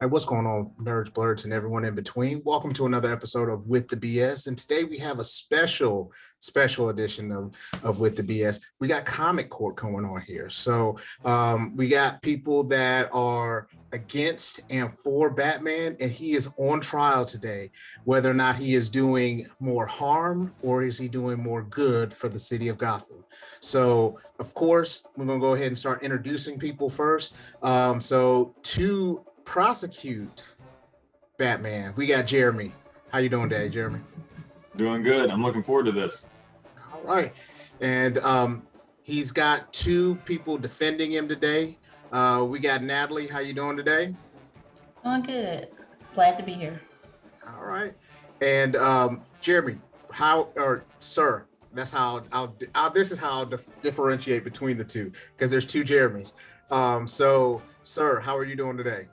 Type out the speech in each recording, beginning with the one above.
Hey, what's going on, nerds, blurs, and everyone in between? Welcome to another episode of With the BS. And today we have a special edition of With the BS. We got comic court going on here. So we got people that are against and for Batman, and he is on trial today, whether or not he is doing more harm or is he doing more good for the city of Gotham. So, of course, we're going to go ahead and start introducing people first. To prosecute Batman, we got Jeremy. How you doing today, Jeremy? Doing good. I'm looking forward to this. All right. And he's got two people defending him today. We got Natalie. How you doing today? Doing good. Glad to be here. All right. And Jeremy, sir, that's how this is how I'll differentiate between the two, because there's two Jeremys. So, sir, how are you doing today?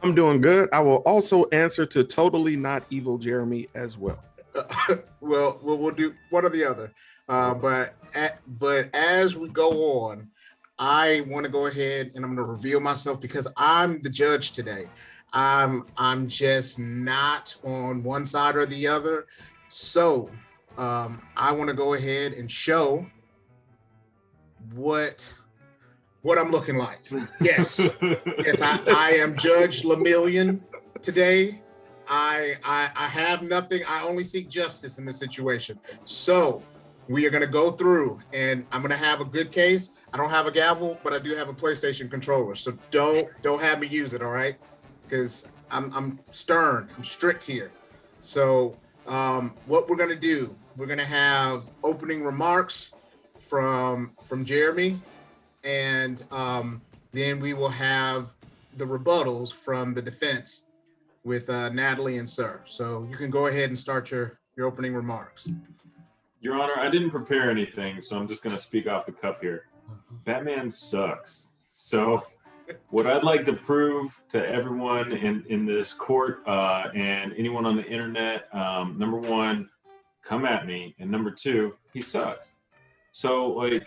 I'm doing good. I will also answer to totally not evil Jeremy as well. Well, we'll do one or the other. But as we go on, I want to go ahead and I'm going to reveal myself because I'm the judge today. I'm just not on one side or the other. So I want to go ahead and show what I'm looking like. Yes. Yes, I am Judge Lemillion today. I have nothing. I only seek justice in this situation. So we are going to go through and I'm going to have a good case. I don't have a gavel, but I do have a PlayStation controller. So don't have me use it, all right? Because I'm stern. I'm strict here. So what we're going to do, we're going to have opening remarks from Jeremy, and then we will have the rebuttals from the defense with Natalie and Sir. So you can go ahead and start your opening remarks. Your Honor, I didn't prepare anything, so I'm just going to speak off the cuff here. Batman sucks. So what I'd like to prove to everyone in this court and anyone on the internet, number one, come at me. And number two, he sucks. So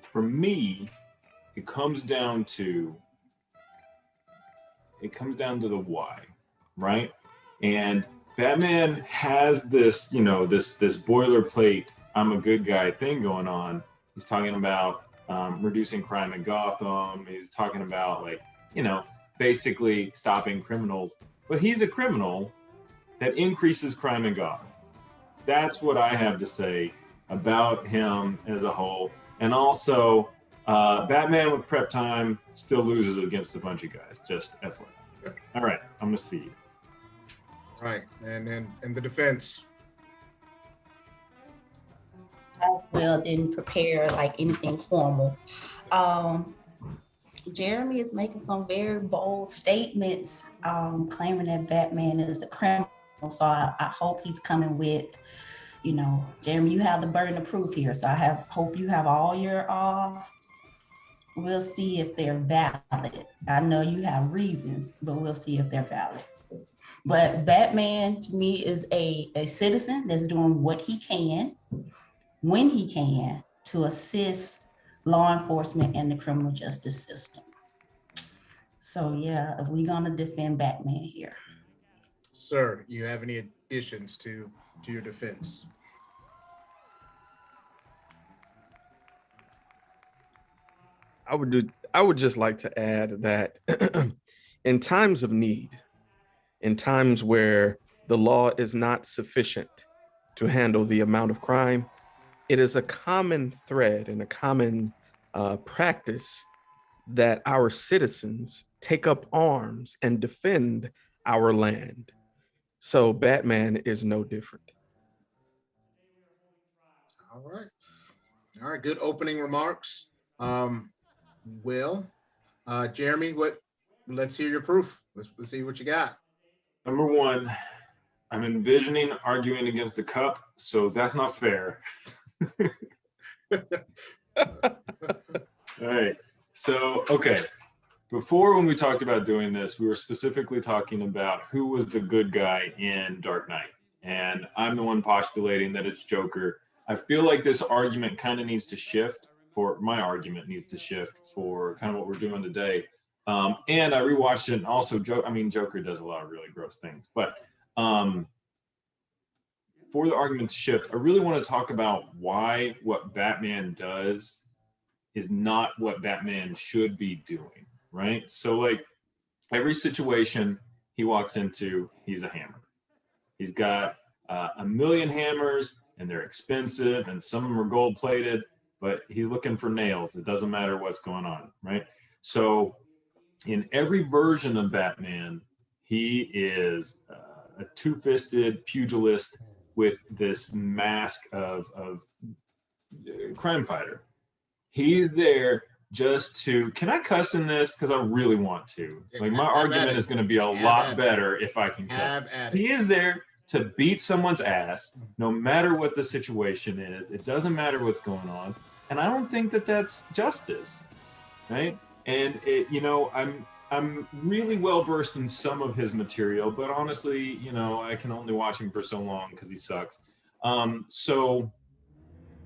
for me, it comes down to the why, right? And Batman has this, this boilerplate, I'm a good guy thing going on. He's talking about reducing crime in Gotham. He's talking about basically stopping criminals. But he's a criminal that increases crime in Gotham. That's what I have to say about him as a whole. And also, Batman with prep time still loses against a bunch of guys. Just FYI. All right, I'm gonna see you. Right, and then in the defense. As well, didn't prepare like anything formal. Jeremy is making some very bold statements, claiming that Batman is a criminal. So I hope he's coming with, Jeremy, you have the burden of proof here. So I hope you have all your, we'll see if they're valid. I know you have reasons, but we'll see if they're valid. But Batman to me is a citizen that's doing what he can, when he can, to assist law enforcement and the criminal justice system. So yeah, we're gonna defend Batman here. Sir, you have any additions to your defense? I would just like to add that in times of need, in times where the law is not sufficient to handle the amount of crime, it is a common thread and a common practice that our citizens take up arms and defend our land. So Batman is no different. All right. Good opening remarks. Jeremy, let's hear your proof. Let's see what you got. Number one, I'm envisioning arguing against the cup, so that's not fair. All right. So, okay. Before, when we talked about doing this, we were specifically talking about who was the good guy in Dark Knight. And I'm the one postulating that it's Joker. I feel like this argument kind of needs to shift for my argument needs to shift for kind of what we're doing today. And I rewatched it, and also Joker does a lot of really gross things, but for the argument to shift, I really want to talk about why what Batman does is not what Batman should be doing, right? So like every situation he walks into, he's a hammer. He's got a million hammers, and they're expensive, and some of them are gold plated, but he's looking for nails. It doesn't matter what's going on, right? So in every version of Batman, he is a two-fisted pugilist with this mask of crime fighter. He's there just to, can I cuss in this? Because I really want to. Like my argument is going to be a lot better if I can cuss. He is there to beat someone's ass, no matter what the situation is. It doesn't matter what's going on. And I don't think that that's justice, right? And it, you know, I'm really well versed in some of his material, but honestly, you know, I can only watch him for so long because he sucks. So,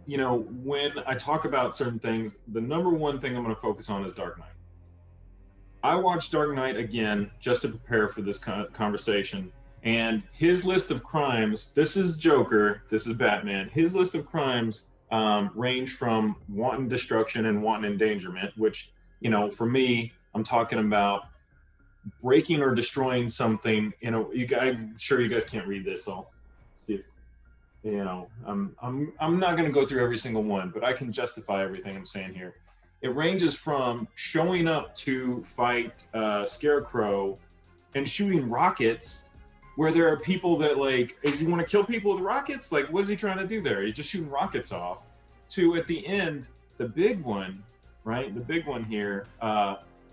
you know, when I talk about certain things, the number one thing I'm going to focus on is Dark Knight. I watched Dark Knight again just to prepare for this conversation, and his list of crimes, this is Joker, this is Batman, his list of crimes range from wanton destruction and wanton endangerment, which, you know, for me, I'm talking about breaking or destroying something. You know, I'm sure you guys can't read this, so I'll see if, you know, I'm not going to go through every single one, but I can justify everything I'm saying here. It ranges from showing up to fight Scarecrow and shooting rockets, where there are people that, like, does he want to kill people with rockets? Like, what is he trying to do there? He's just shooting rockets off. To, at the end, the big one, right? The big one here,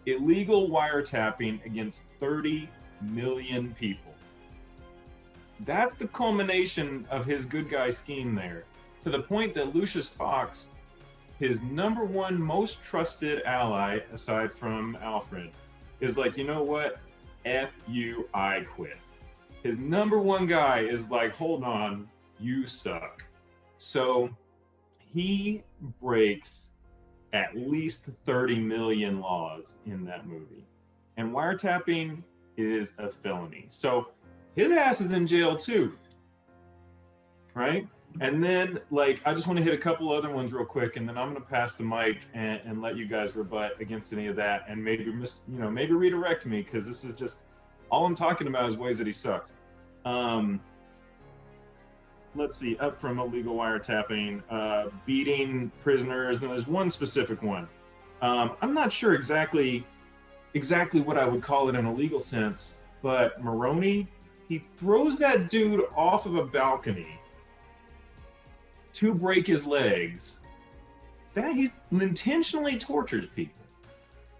illegal wiretapping against 30 million people. That's the culmination of his good guy scheme there, to the point that Lucius Fox, his number one most trusted ally, aside from Alfred, is like, you know what? F you, I quit. His number one guy is like, hold on, you suck. So he breaks at least 30 million laws in that movie. And wiretapping is a felony. So his ass is in jail too, right? And then, like, I just want to hit a couple other ones real quick, and then I'm going to pass the mic and let you guys rebut against any of that, and maybe maybe redirect me, because this is just, all I'm talking about is ways that he sucks. Let's see, up from illegal wiretapping, beating prisoners. And there's one specific one. I'm not sure exactly what I would call it in a legal sense, but Maroney, he throws that dude off of a balcony to break his legs. That he intentionally tortures people.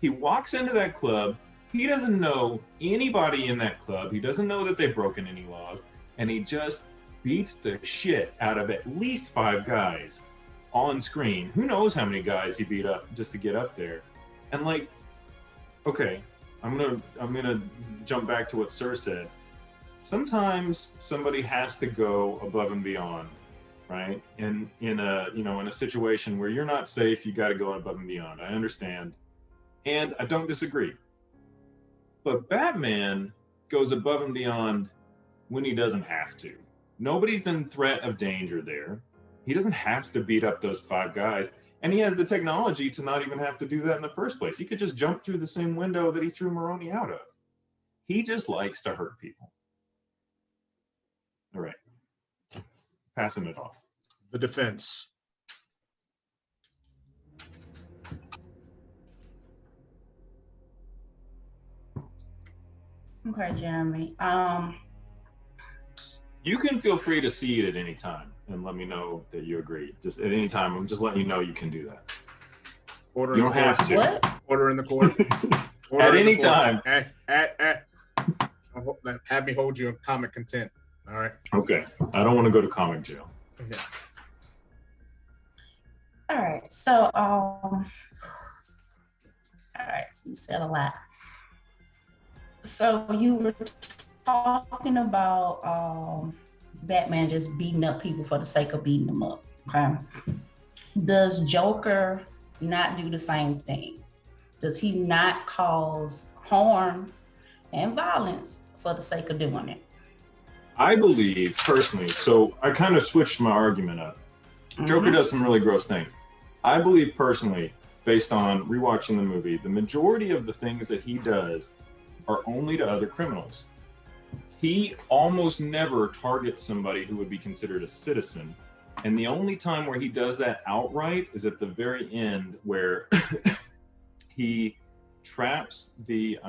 He walks into that club. He doesn't know anybody in that club. He doesn't know that they've broken any laws. And he just beats the shit out of at least 5 guys on screen. Who knows how many guys he beat up just to get up there. And like, okay, I'm gonna jump back to what Sir said. Sometimes somebody has to go above and beyond, right? In a situation where you're not safe, you got to go above and beyond. I understand, and I don't disagree. But Batman goes above and beyond when he doesn't have to. Nobody's in threat of danger there. He doesn't have to beat up those 5 guys. And he has the technology to not even have to do that in the first place. He could just jump through the same window that he threw Maroney out of. He just likes to hurt people. All right. Passing it off. The defense. Okay, Jeremy. You can feel free to see it at any time and let me know that you agree. Just at any time, I'm just letting you know you can do that. Order you don't have to. What? Order in the court. At any time. Have me hold you in comic content. All right. Okay. I don't want to go to comic jail. Yeah. All right. So, all right. So you said a lot. So you were talking about Batman just beating up people for the sake of beating them up. Okay. Does Joker not do the same thing? Does he not cause harm and violence for the sake of doing it? I believe personally, so I kind of switched my argument up. Joker does some really gross things. I believe personally, based on rewatching the movie, the majority of the things that he does are only to other criminals. He almost never targets somebody who would be considered a citizen. And the only time where he does that outright is at the very end, where he traps the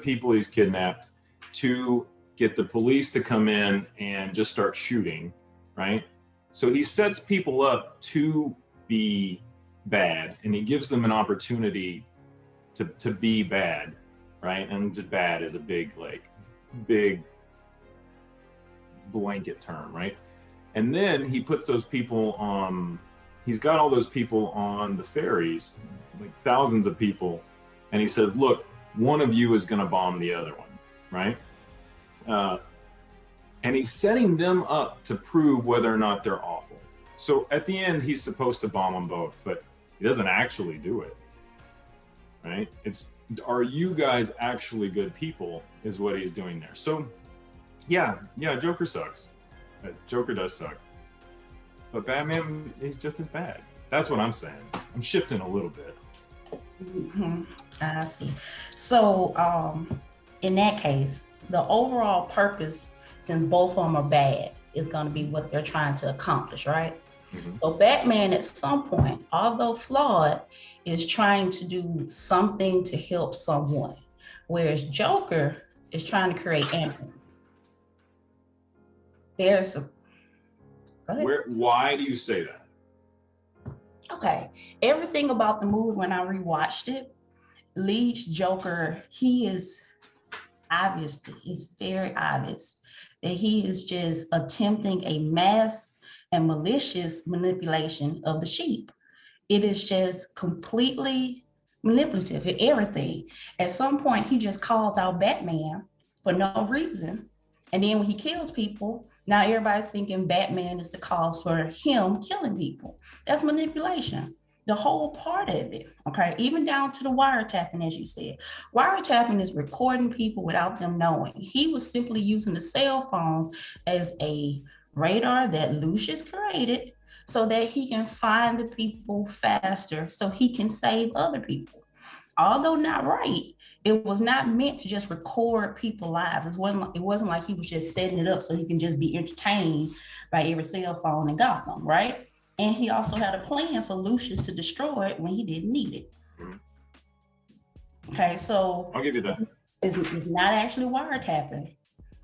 people he's kidnapped to get the police to come in and just start shooting, right? So he sets people up to be bad, and he gives them an opportunity to be bad, right? And bad is a big blanket term, right? And then he puts those people on, he's got all those people on the ferries, like thousands of people, and he says, look, one of you is going to bomb the other one, right? And he's setting them up to prove whether or not they're awful. So at the end, he's supposed to bomb them both, but he doesn't actually do it, right? It's, are you guys actually good people is what he's doing there. So yeah, Joker sucks. Joker does suck. But Batman, he's just as bad. That's what I'm saying. I'm shifting a little bit. I see. So in that case, the overall purpose, since both of them are bad, is going to be what they're trying to accomplish, right? So Batman, at some point, although flawed, is trying to do something to help someone, whereas Joker is trying to create empathy. There's a... Go ahead. Why do you say that? Okay, everything about the movie, when I rewatched it, leads Joker, he is obviously, it's very obvious that he is just attempting a mass and malicious manipulation of the sheep. It is just completely manipulative in everything. At some point, he just calls out Batman for no reason. And then when he kills people, now everybody's thinking Batman is the cause for him killing people. That's manipulation. The whole part of it, okay? Even down to the wiretapping, as you said. Wiretapping is recording people without them knowing. He was simply using the cell phones as a radar that Lucius created so that he can find the people faster so he can save other people. Although not right, it was not meant to just record people's lives. It wasn't like he was just setting it up so he can just be entertained by every cell phone in Gotham, right? And he also had a plan for Lucius to destroy it when he didn't need it. Okay, so I'll give you that. It's not actually wiretapping.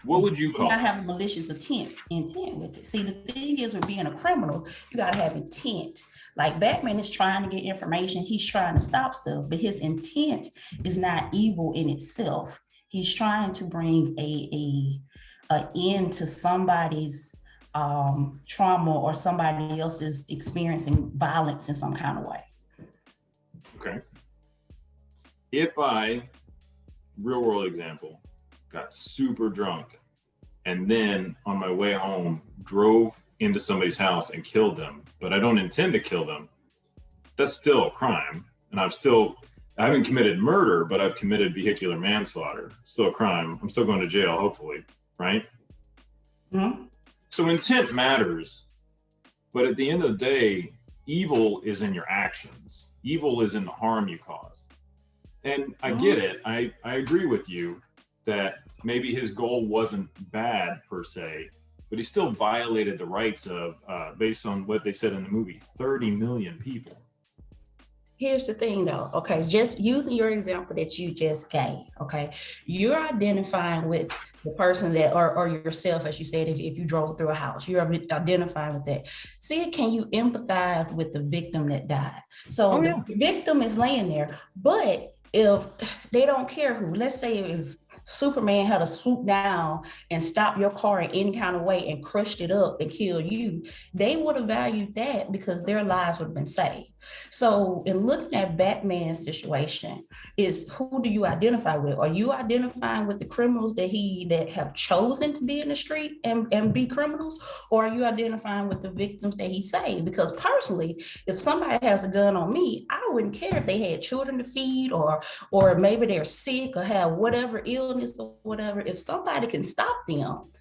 What would you call it? You gotta have a malicious intent with it. See, the thing is, with being a criminal, you gotta have intent. Like Batman is trying to get information, he's trying to stop stuff, but his intent is not evil in itself. He's trying to bring a end to somebody's trauma, or somebody else is experiencing violence in some kind of way. Okay. If I, real world example, got super drunk and then on my way home drove into somebody's house and killed them, but I don't intend to kill them, that's still a crime. And I haven't committed murder, but I've committed vehicular manslaughter. Still a crime. I'm still going to jail, hopefully, right? Mm-hmm. So intent matters, but at the end of the day, evil is in your actions. Evil is in the harm you cause. And I get it. I agree with you that maybe his goal wasn't bad per se, but he still violated the rights of, based on what they said in the movie, 30 million people. Here's the thing though, okay, just using your example that you just gave, okay, you're identifying with the person that, or yourself, as you said, if you drove through a house, you're identifying with that. See, can you empathize with the victim that died? So the victim is laying there, but if they don't care who, let's say if Superman had to swoop down and stop your car in any kind of way and crushed it up and kill you, they would have valued that because their lives would have been saved. So in looking at Batman's situation, is who do you identify with? Are you identifying with the criminals that have chosen to be in the street and be criminals? Or are you identifying with the victims that he saved? Because personally, if somebody has a gun on me, I wouldn't care if they had children to feed or maybe they're sick or have whatever illness or whatever. If somebody can stop them,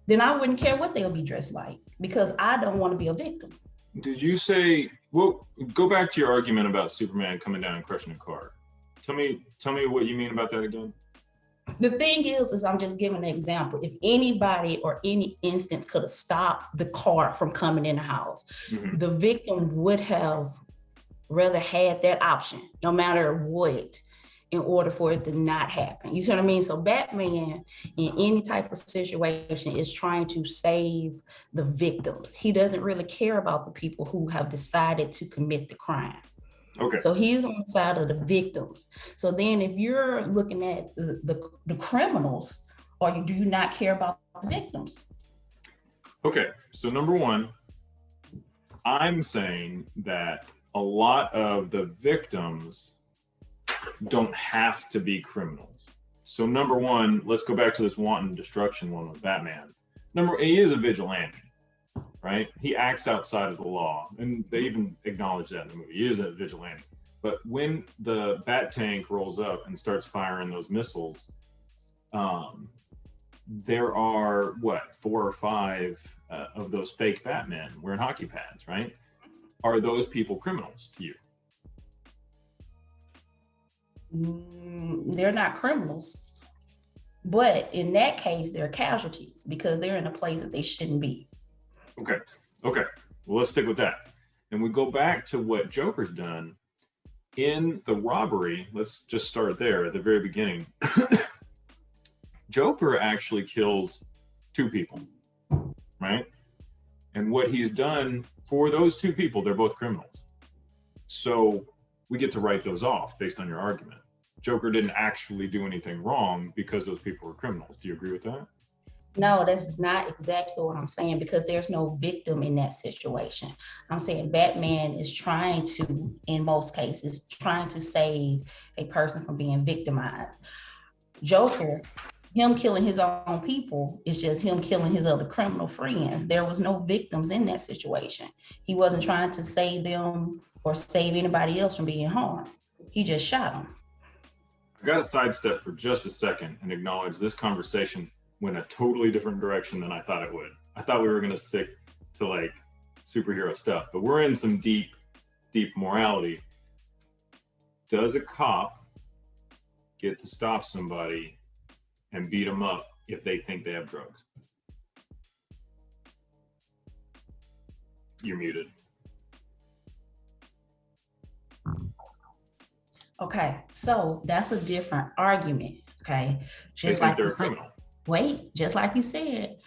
then I wouldn't care what they'll be dressed like because I don't want to be a victim. Did you say, well, go back to your argument about Superman coming down and crushing a car. Tell me what you mean about that again. The thing is I'm just giving an example. If anybody or any instance could have stopped the car from coming in the house, the victim would have rather had that option, no matter what, in order for it to not happen. You see what I mean? So Batman, in any type of situation, is trying to save the victims. He doesn't really care about the people who have decided to commit the crime. Okay. So he's on the side of the victims. So then if you're looking at the criminals, or do you not care about the victims? Okay, so number one, I'm saying that a lot of the victims don't have to be criminals. So number one, let's go back to this wanton destruction one with Batman. He is a vigilante, right? He acts outside of the law, and they even acknowledge that in the movie. He is a vigilante. But when the Bat tank rolls up and starts firing those missiles, there are 4 or 5 of those fake Batmen wearing hockey pads, right? Are those people criminals to you? They're not criminals, but in that case, they're casualties because they're in a place that they shouldn't be. Okay. Well, let's stick with that. And we go back to what Joker's done in the robbery. Let's just start there at the very beginning. Joker actually kills 2 people, right? And what he's done for those 2 people, they're both criminals. So we get to write those off based on your argument. Joker didn't actually do anything wrong because those people were criminals. Do you agree with that? No, that's not exactly what I'm saying, because there's no victim in that situation. I'm saying Batman is trying to, in most cases, trying to save a person from being victimized. Joker, him killing his own people is just him killing his other criminal friends. There was no victims in that situation. He wasn't trying to save them or save anybody else from being harmed. He just shot them. I got to sidestep for just a second and acknowledge this conversation went a totally different direction than I thought it would. I thought we were going to stick to like superhero stuff, but we're in some deep morality. Does a cop get to stop somebody and beat them up if they think they have drugs? You're muted. Okay, so that's a different argument. Okay, Just like they're a criminal. Just like you said,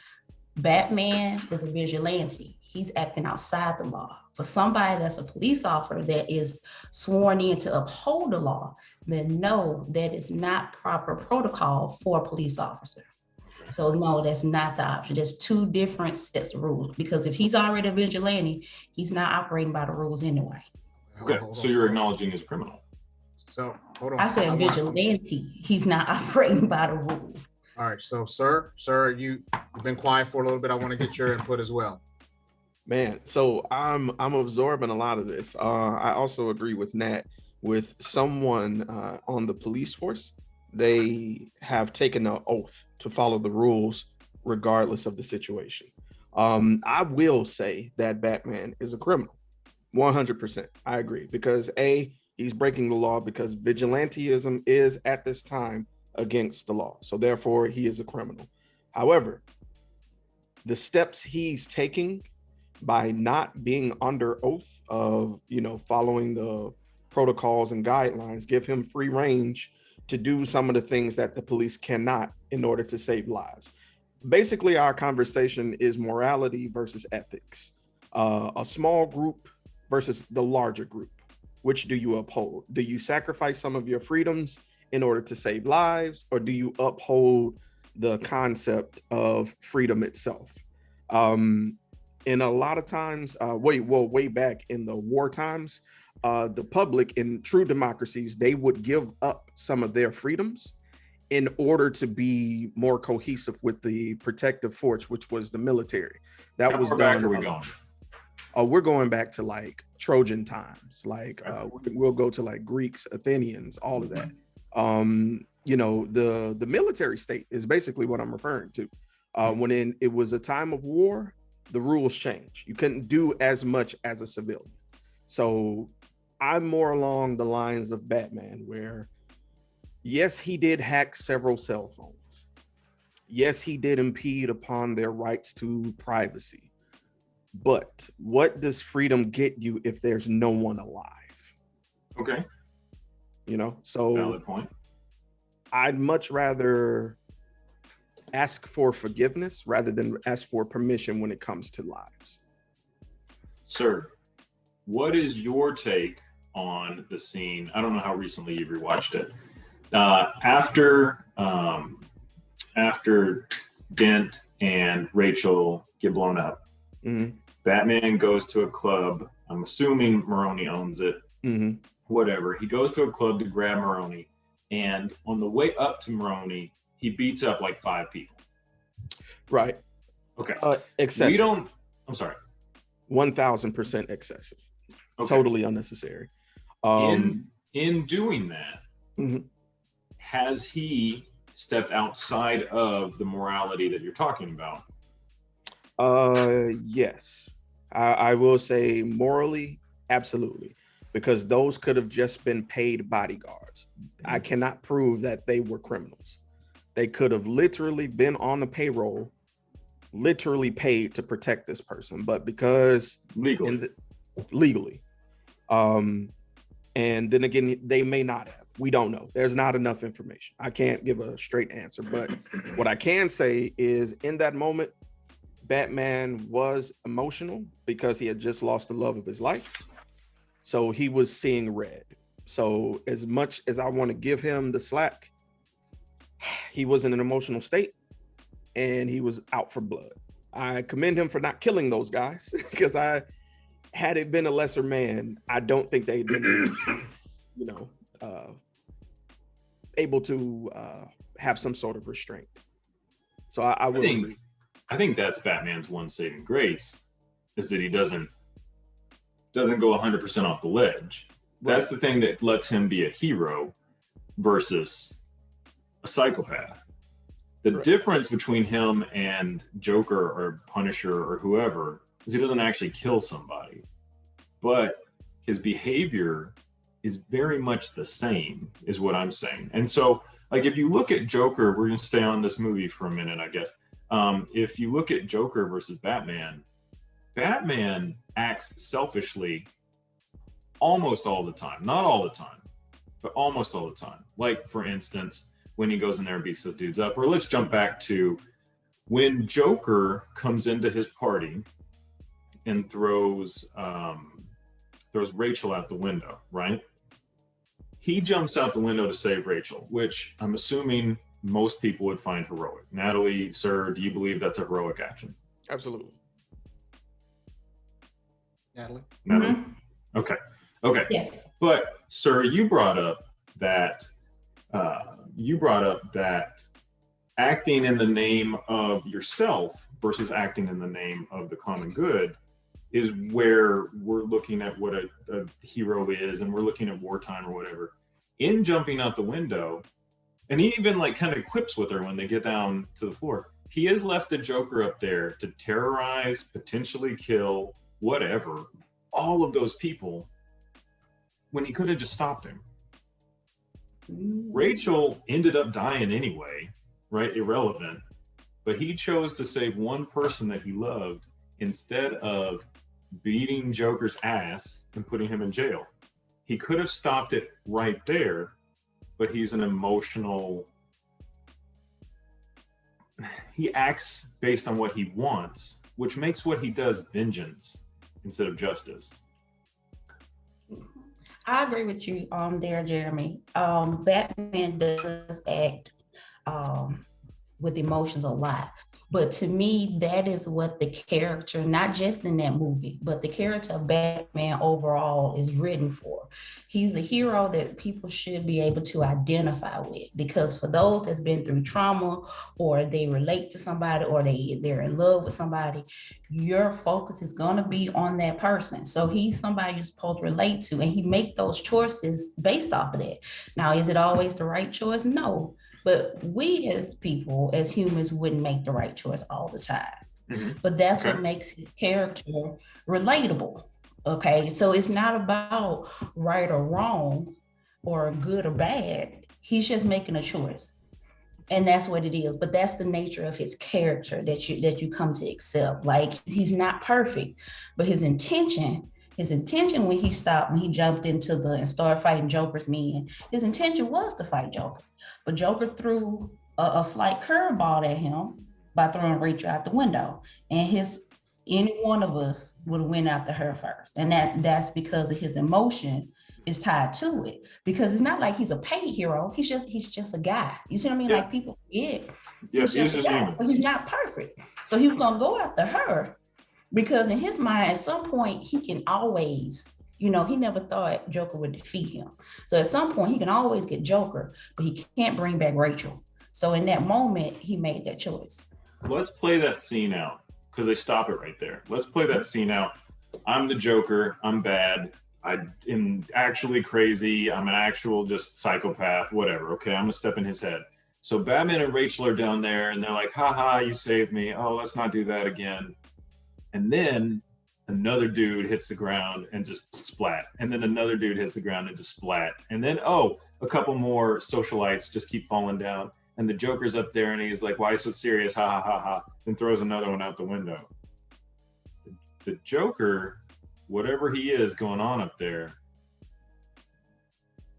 Batman is a vigilante. He's acting outside the law. For somebody that's a police officer that is sworn in to uphold the law, then no, that is not proper protocol for a police officer. So no, that's not the option. There's 2 different sets of rules, because if he's already a vigilante, he's not operating by the rules anyway. Okay, so you're acknowledging he's a criminal. So hold on. I said vigilante. He's not operating by the rules. All right, so sir, you've been quiet for a little bit. I want to get your input as well. Man, so I'm absorbing a lot of this. I also agree with Nat. With someone on the police force, they have taken an oath to follow the rules regardless of the situation. I will say that Batman is a criminal, 100%. I agree, because he's breaking the law, because vigilantism is at this time against the law. So therefore he is a criminal. However, the steps he's taking by not being under oath of, following the protocols and guidelines give him free range to do some of the things that the police cannot in order to save lives. Basically, our conversation is morality versus ethics. A small group versus the larger group. Which do you uphold? Do you sacrifice some of your freedoms in order to save lives, or do you uphold the concept of freedom itself? And a lot of times, way back in the war times, the public in true democracies, they would give up some of their freedoms in order to be more cohesive with the protective force, which was the military. That was How far done. back are we going? We're going back to like Trojan times, like we'll go to like Greeks, Athenians, all of that. The military state is basically what I'm referring to. When it was a time of war, the rules changed. You couldn't do as much as a civilian. So I'm more along the lines of Batman, where yes, he did hack several cell phones. Yes, he did impede upon their rights to privacy. But what does freedom get you if there's no one alive? Okay. So valid point. I'd much rather ask for forgiveness rather than ask for permission when it comes to lives. Sir, what is your take on the scene? I don't know how recently you've rewatched it. After Dent and Rachel get blown up, Batman goes to a club. I'm assuming Maroni owns it. Whatever. He goes to a club to grab Maroni, and on the way up to Maroni, he beats up like 5 people. Right. Okay. Excessive. I'm sorry. 1000% excessive. Okay. Totally unnecessary. In doing that, has he stepped outside of the morality that you're talking about? Yes. I will say morally, absolutely. Because those could have just been paid bodyguards. I cannot prove that they were criminals. They could have literally been on the payroll, literally paid to protect this person, but because legally. And then again, they may not have. We don't know. There's not enough information. I can't give a straight answer, but what I can say is in that moment, Batman was emotional because he had just lost the love of his life. So he was seeing red. So as much as I want to give him the slack, he was in an emotional state and he was out for blood. I commend him for not killing those guys because had it been a lesser man, I don't think they'd been, able to have some sort of restraint. So I think that's Batman's one saving grace, is that he doesn't go 100% off the ledge. Right. That's the thing that lets him be a hero versus a psychopath. The difference between him and Joker or Punisher or whoever is he doesn't actually kill somebody, but his behavior is very much the same, is what I'm saying. And so, like, if you look at Joker, we're going to stay on this movie for a minute, I guess. If you look at Joker versus Batman, Batman acts selfishly almost all the time. Not all the time, but almost all the time. Like, for instance, when he goes in there and beats those dudes up. Or let's jump back to when Joker comes into his party and throws Rachel out the window, right? He jumps out the window to save Rachel, which I'm assuming most people would find heroic. Natalie, sir, do you believe that's a heroic action? Absolutely. Natalie? Okay. Yes. But sir, you brought up that acting in the name of yourself versus acting in the name of the common good is where we're looking at what a hero is, and we're looking at wartime or whatever. In jumping out the window, and he even like kind of quips with her when they get down to the floor. He has left the Joker up there to terrorize, potentially kill, whatever, all of those people when he could have just stopped him. Rachel ended up dying anyway, right? Irrelevant. But he chose to save one person that he loved instead of beating Joker's ass and putting him in jail. He could have stopped it right there, but he's an emotional... He acts based on what he wants, which makes what he does vengeance instead of justice. I agree with you there, Jeremy. Batman does act um, with emotions a lot. But to me, that is what the character, not just in that movie, but the character of Batman overall is written for. He's a hero that people should be able to identify with, because for those that's been through trauma, or they relate to somebody, or they're in love with somebody, your focus is going to be on that person. So he's somebody you're supposed to relate to, and he make those choices based off of that. Now, is it always the right choice? No, but we as people, as humans, wouldn't make the right choice all the time. But that's Okay. what makes his character relatable. Okay. So it's not about right or wrong or good or bad. He's just making a choice. And that's what it is. But that's the nature of his character that you come to accept. Like, he's not perfect, but his intention when he jumped into the and started fighting Joker's men, his intention was to fight Joker. But Joker threw a slight curveball at him by throwing Rachel out the window. And any one of us would have went after her first. And that's because of his emotion is tied to it. Because it's not like he's a paid hero. He's just a guy. You see what I mean? Yeah. Like, people forget. Yeah, He's he's just a just guy. human. So he's not perfect. So he was gonna go after her because in his mind, at some point, he can always, he never thought Joker would defeat him. So at some point, he can always get Joker, but he can't bring back Rachel. So in that moment, he made that choice. Let's play that scene out because they stop it right there. Let's play that scene out. I'm the Joker. I'm bad. I am actually crazy. I'm an actual just psychopath, whatever. Okay, I'm gonna step in his head. So Batman and Rachel are down there and they're like, haha, you saved me. Oh, let's not do that again. And then another dude hits the ground and just splat. And then another dude hits the ground and just splat. And then, a couple more socialites just keep falling down. And the Joker's up there and he's like, why so serious? Ha ha ha ha. And throws another one out the window. The Joker, whatever he is going on up there,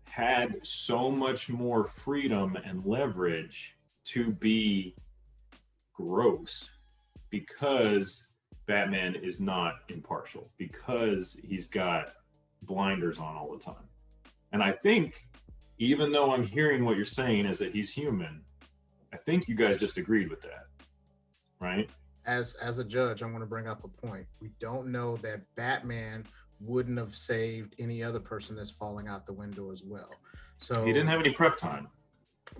had so much more freedom and leverage to be gross because Batman is not impartial, because he's got blinders on all the time. And I think, even though I'm hearing what you're saying is that he's human, I think you guys just agreed with that, right? As a judge, I want to bring up a point. We don't know that Batman wouldn't have saved any other person that's falling out the window as well. So He didn't have any prep time.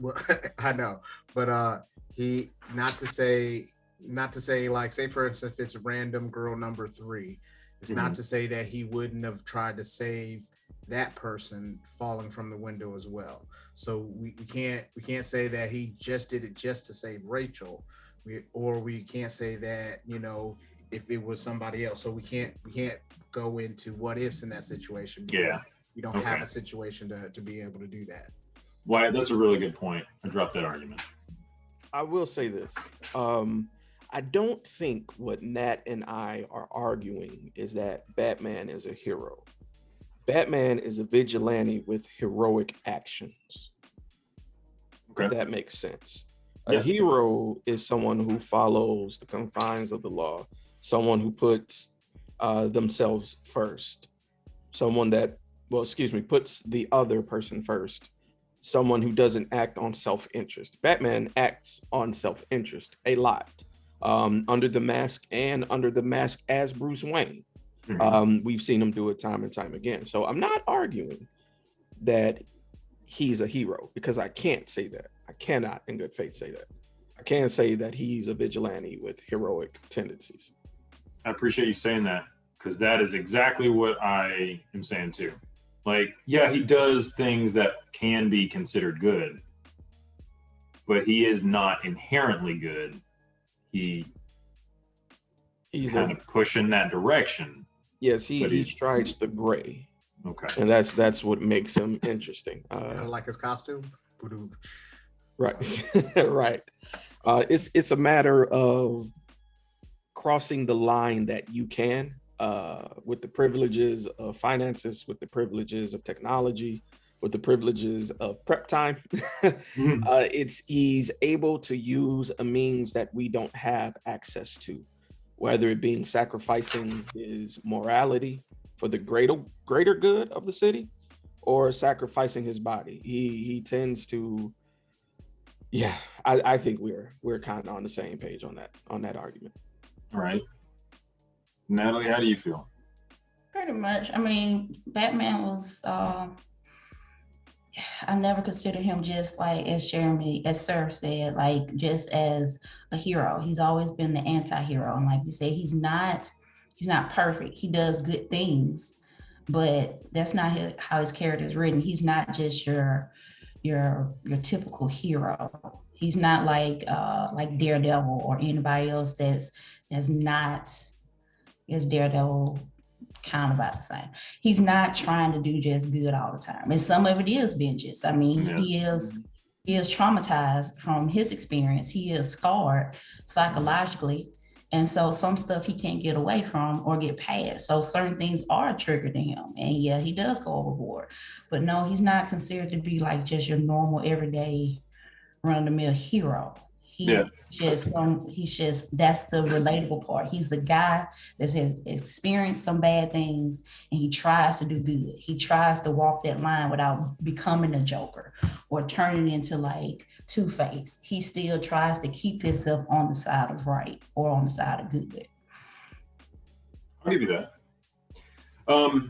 well, I know, but he not to say like, say for instance, if it's random girl number 3, it's not to say that he wouldn't have tried to save that person falling from the window as well. So we can't say that he just did it just to save Rachel. We can't say that, if it was somebody else. So we can't go into what ifs in that situation. Yeah. We don't have a situation to be able to do that. Wyatt, that's a really good point. I dropped that argument. I will say this. I don't think what Nat and I are arguing is that Batman is a hero. Batman is a vigilante with heroic actions. Okay. If that makes sense. Yeah. A hero is someone who follows the confines of the law, someone who puts themselves first, someone that, puts the other person first, someone who doesn't act on self-interest. Batman acts on self-interest a lot, under the mask and under the mask as Bruce Wayne. We've seen him do it time and time again. So I'm not arguing that he's a hero, because I can't say that. I cannot in good faith say that. I can't say that he's a vigilante with heroic tendencies. I appreciate you saying that, because that is exactly what I am saying too. Like, yeah, he does things that can be considered good, but he is not inherently good. He's kind of pushing that direction. Yes, he strikes the gray. Okay. And that's what makes him interesting. Kind of like his costume. Right. Right. It's a matter of crossing the line that you can, with the privileges of finances, with the privileges of technology, with the privileges of prep time. He's able to use a means that we don't have access to, whether it being sacrificing his morality for the greater good of the city, or sacrificing his body. He tends to, yeah. I think we're kind of on the same page on that argument. All right, Natalie, how do you feel? Pretty much. I mean, Batman was. I never considered him just like as Sir said, like just as a hero. He's always been the anti-hero. And like you said, he's not perfect. He does good things, but that's not how his character is written. He's not just your typical hero. He's not like Daredevil or anybody else that's not as Daredevil, kind of about the same. He's not trying to do just good all the time. And some of it is vengeance. I mean, he is traumatized from his experience. He is scarred psychologically. And so some stuff he can't get away from or get past. So certain things are triggered to him. And yeah, he does go overboard. But no, he's not considered to be like just your normal everyday run-of-the-mill hero. He's just that's the relatable part. He's the guy that has experienced some bad things and he tries to do good. He tries to walk that line without becoming a Joker or turning into like Two-Face. He still tries to keep himself on the side of right or on the side of good. I'll give you that. I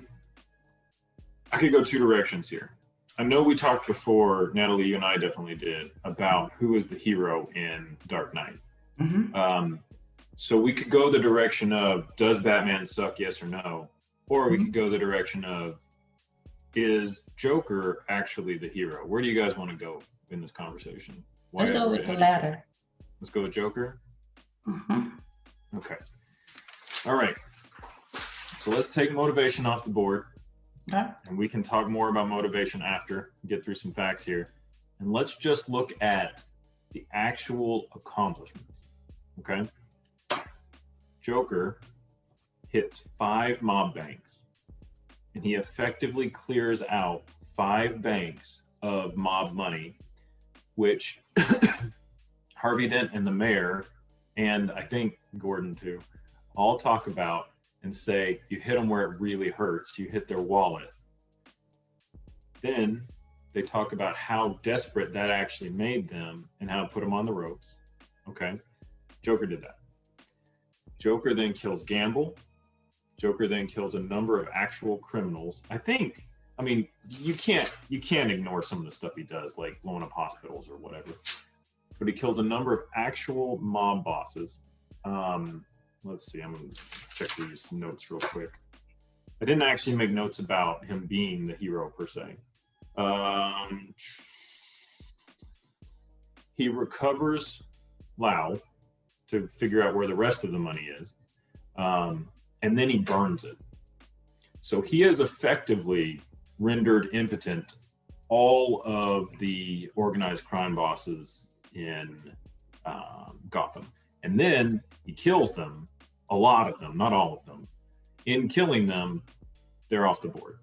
could go two directions here. I know we talked before, Natalie, you and I definitely did, about who is the hero in Dark Knight. Mm-hmm. So we could go the direction of, does Batman suck, yes or no? Or we could go the direction of, is Joker actually the hero? Where do you guys want to go in this conversation? Let's go with the latter. Let's go with Joker? Mm-hmm. Okay. All right. So let's take motivation off the board. Okay. And we can talk more about motivation after, get through some facts here. And let's just look at the actual accomplishments. Okay. Joker hits 5 mob banks and he effectively clears out 5 banks of mob money, which Harvey Dent and the mayor, and I think Gordon too, all talk about and say, you hit them where it really hurts. You hit their wallet. Then they talk about how desperate that actually made them and how it put them on the ropes. Okay. Joker did that. Joker then kills Gamble. Joker then kills a number of actual criminals. I mean, you can't ignore some of the stuff he does, like blowing up hospitals or whatever. But he kills a number of actual mob bosses. Let's see, I'm going to check these notes real quick. I didn't actually make notes about him being the hero per se. He recovers Lau to figure out where the rest of the money is. And then he burns it. So he has effectively rendered impotent all of the organized crime bosses in Gotham. And then he kills them, a lot of them, not all of them. In killing them, they're off the board.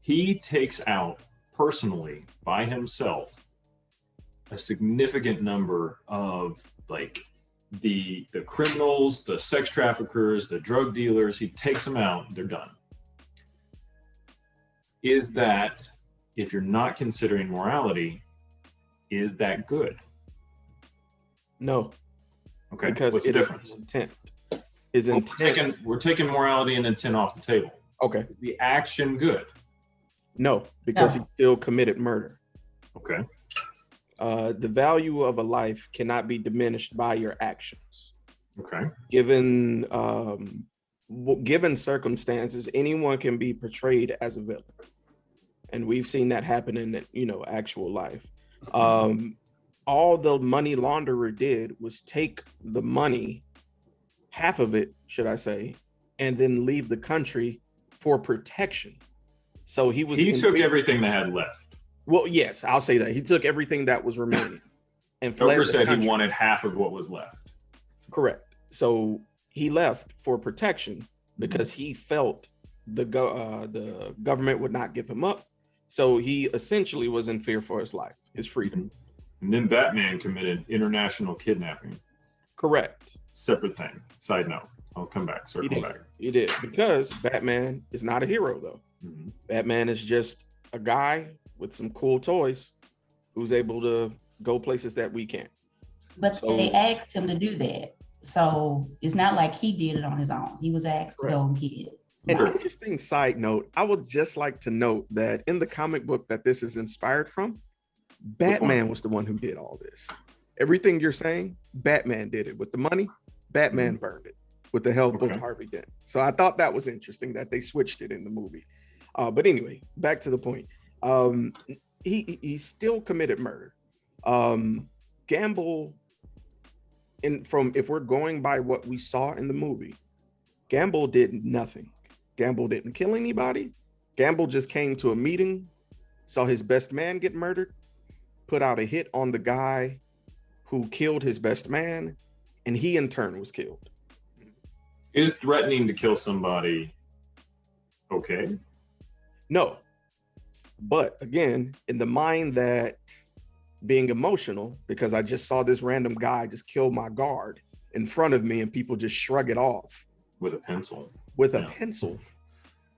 He takes out personally by himself a significant number of like the criminals, the sex traffickers, the drug dealers. He takes them out, they're done. Is that, if you're not considering morality, is that good? No. Okay, because what's the difference? Intent. His intent. We're taking morality and intent off the table. Okay. Is the action good? No, because he still committed murder. Okay. The value of a life cannot be diminished by your actions. Okay. Given circumstances, anyone can be portrayed as a villain, and we've seen that happen in actual life. All the money launderer did was take the money, half of it, should I say, and then leave the country for protection. So he took everything they had left. Well, yes, I'll say that. He took everything that was remaining. And Joker said he wanted half of what was left. Correct. So he left for protection because he felt the government would not give him up. So he essentially was in fear for his life, his freedom. And then Batman committed international kidnapping. Correct. Separate thing. Side note. I'll come back. Circle back. He did, because Batman is not a hero, though. Batman is just a guy with some cool toys who's able to go places that we can't. But So- they asked him to do that. So it's not like he did it on his own. He was asked to go and get it. An interesting side note, I would just like to note that in the comic book that this is inspired from, Batman was the one who did all this. Everything you're saying, Batman did it. With the money, Batman burned it with the help of Harvey Dent. So I thought that was interesting that they switched it in the movie. But anyway, back to the point. He still committed murder. Gamble, if we're going by what we saw in the movie, Gamble did nothing. Gamble didn't kill anybody. Gamble just came to a meeting, saw his best man get murdered, put out a hit on the guy who killed his best man, and he in turn was killed. Is threatening to kill somebody okay? No. But again, in the mind that being emotional, because I just saw this random guy just kill my guard in front of me and people just shrug it off. With a pencil. With a pencil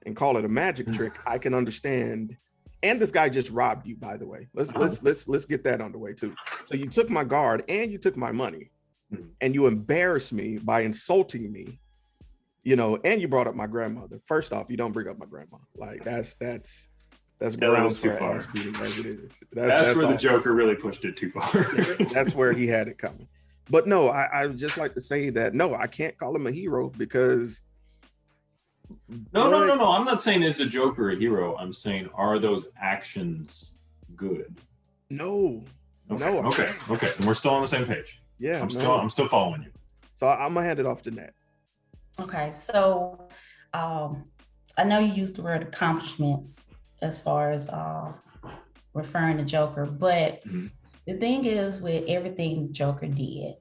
and call it a magic trick, I can understand. And this guy just robbed you, by the way. Let's get that underway too. So you took my guard and you took my money and you embarrassed me by insulting me, and you brought up my grandmother. First off, you don't bring up my grandma. Like that's grounds for an ass beating as it is. That's where the Joker really pushed it too far. That's where he had it coming. But no, I would just like to say that no, I can't call him a hero because No. I'm not saying is the Joker a hero. I'm saying, are those actions good? No. Okay. And we're still on the same page. Yeah. I'm still following you. So I'm gonna hand it off to Nat. Okay, so I know you used the word accomplishments as far as referring to Joker, but the thing is with everything Joker did,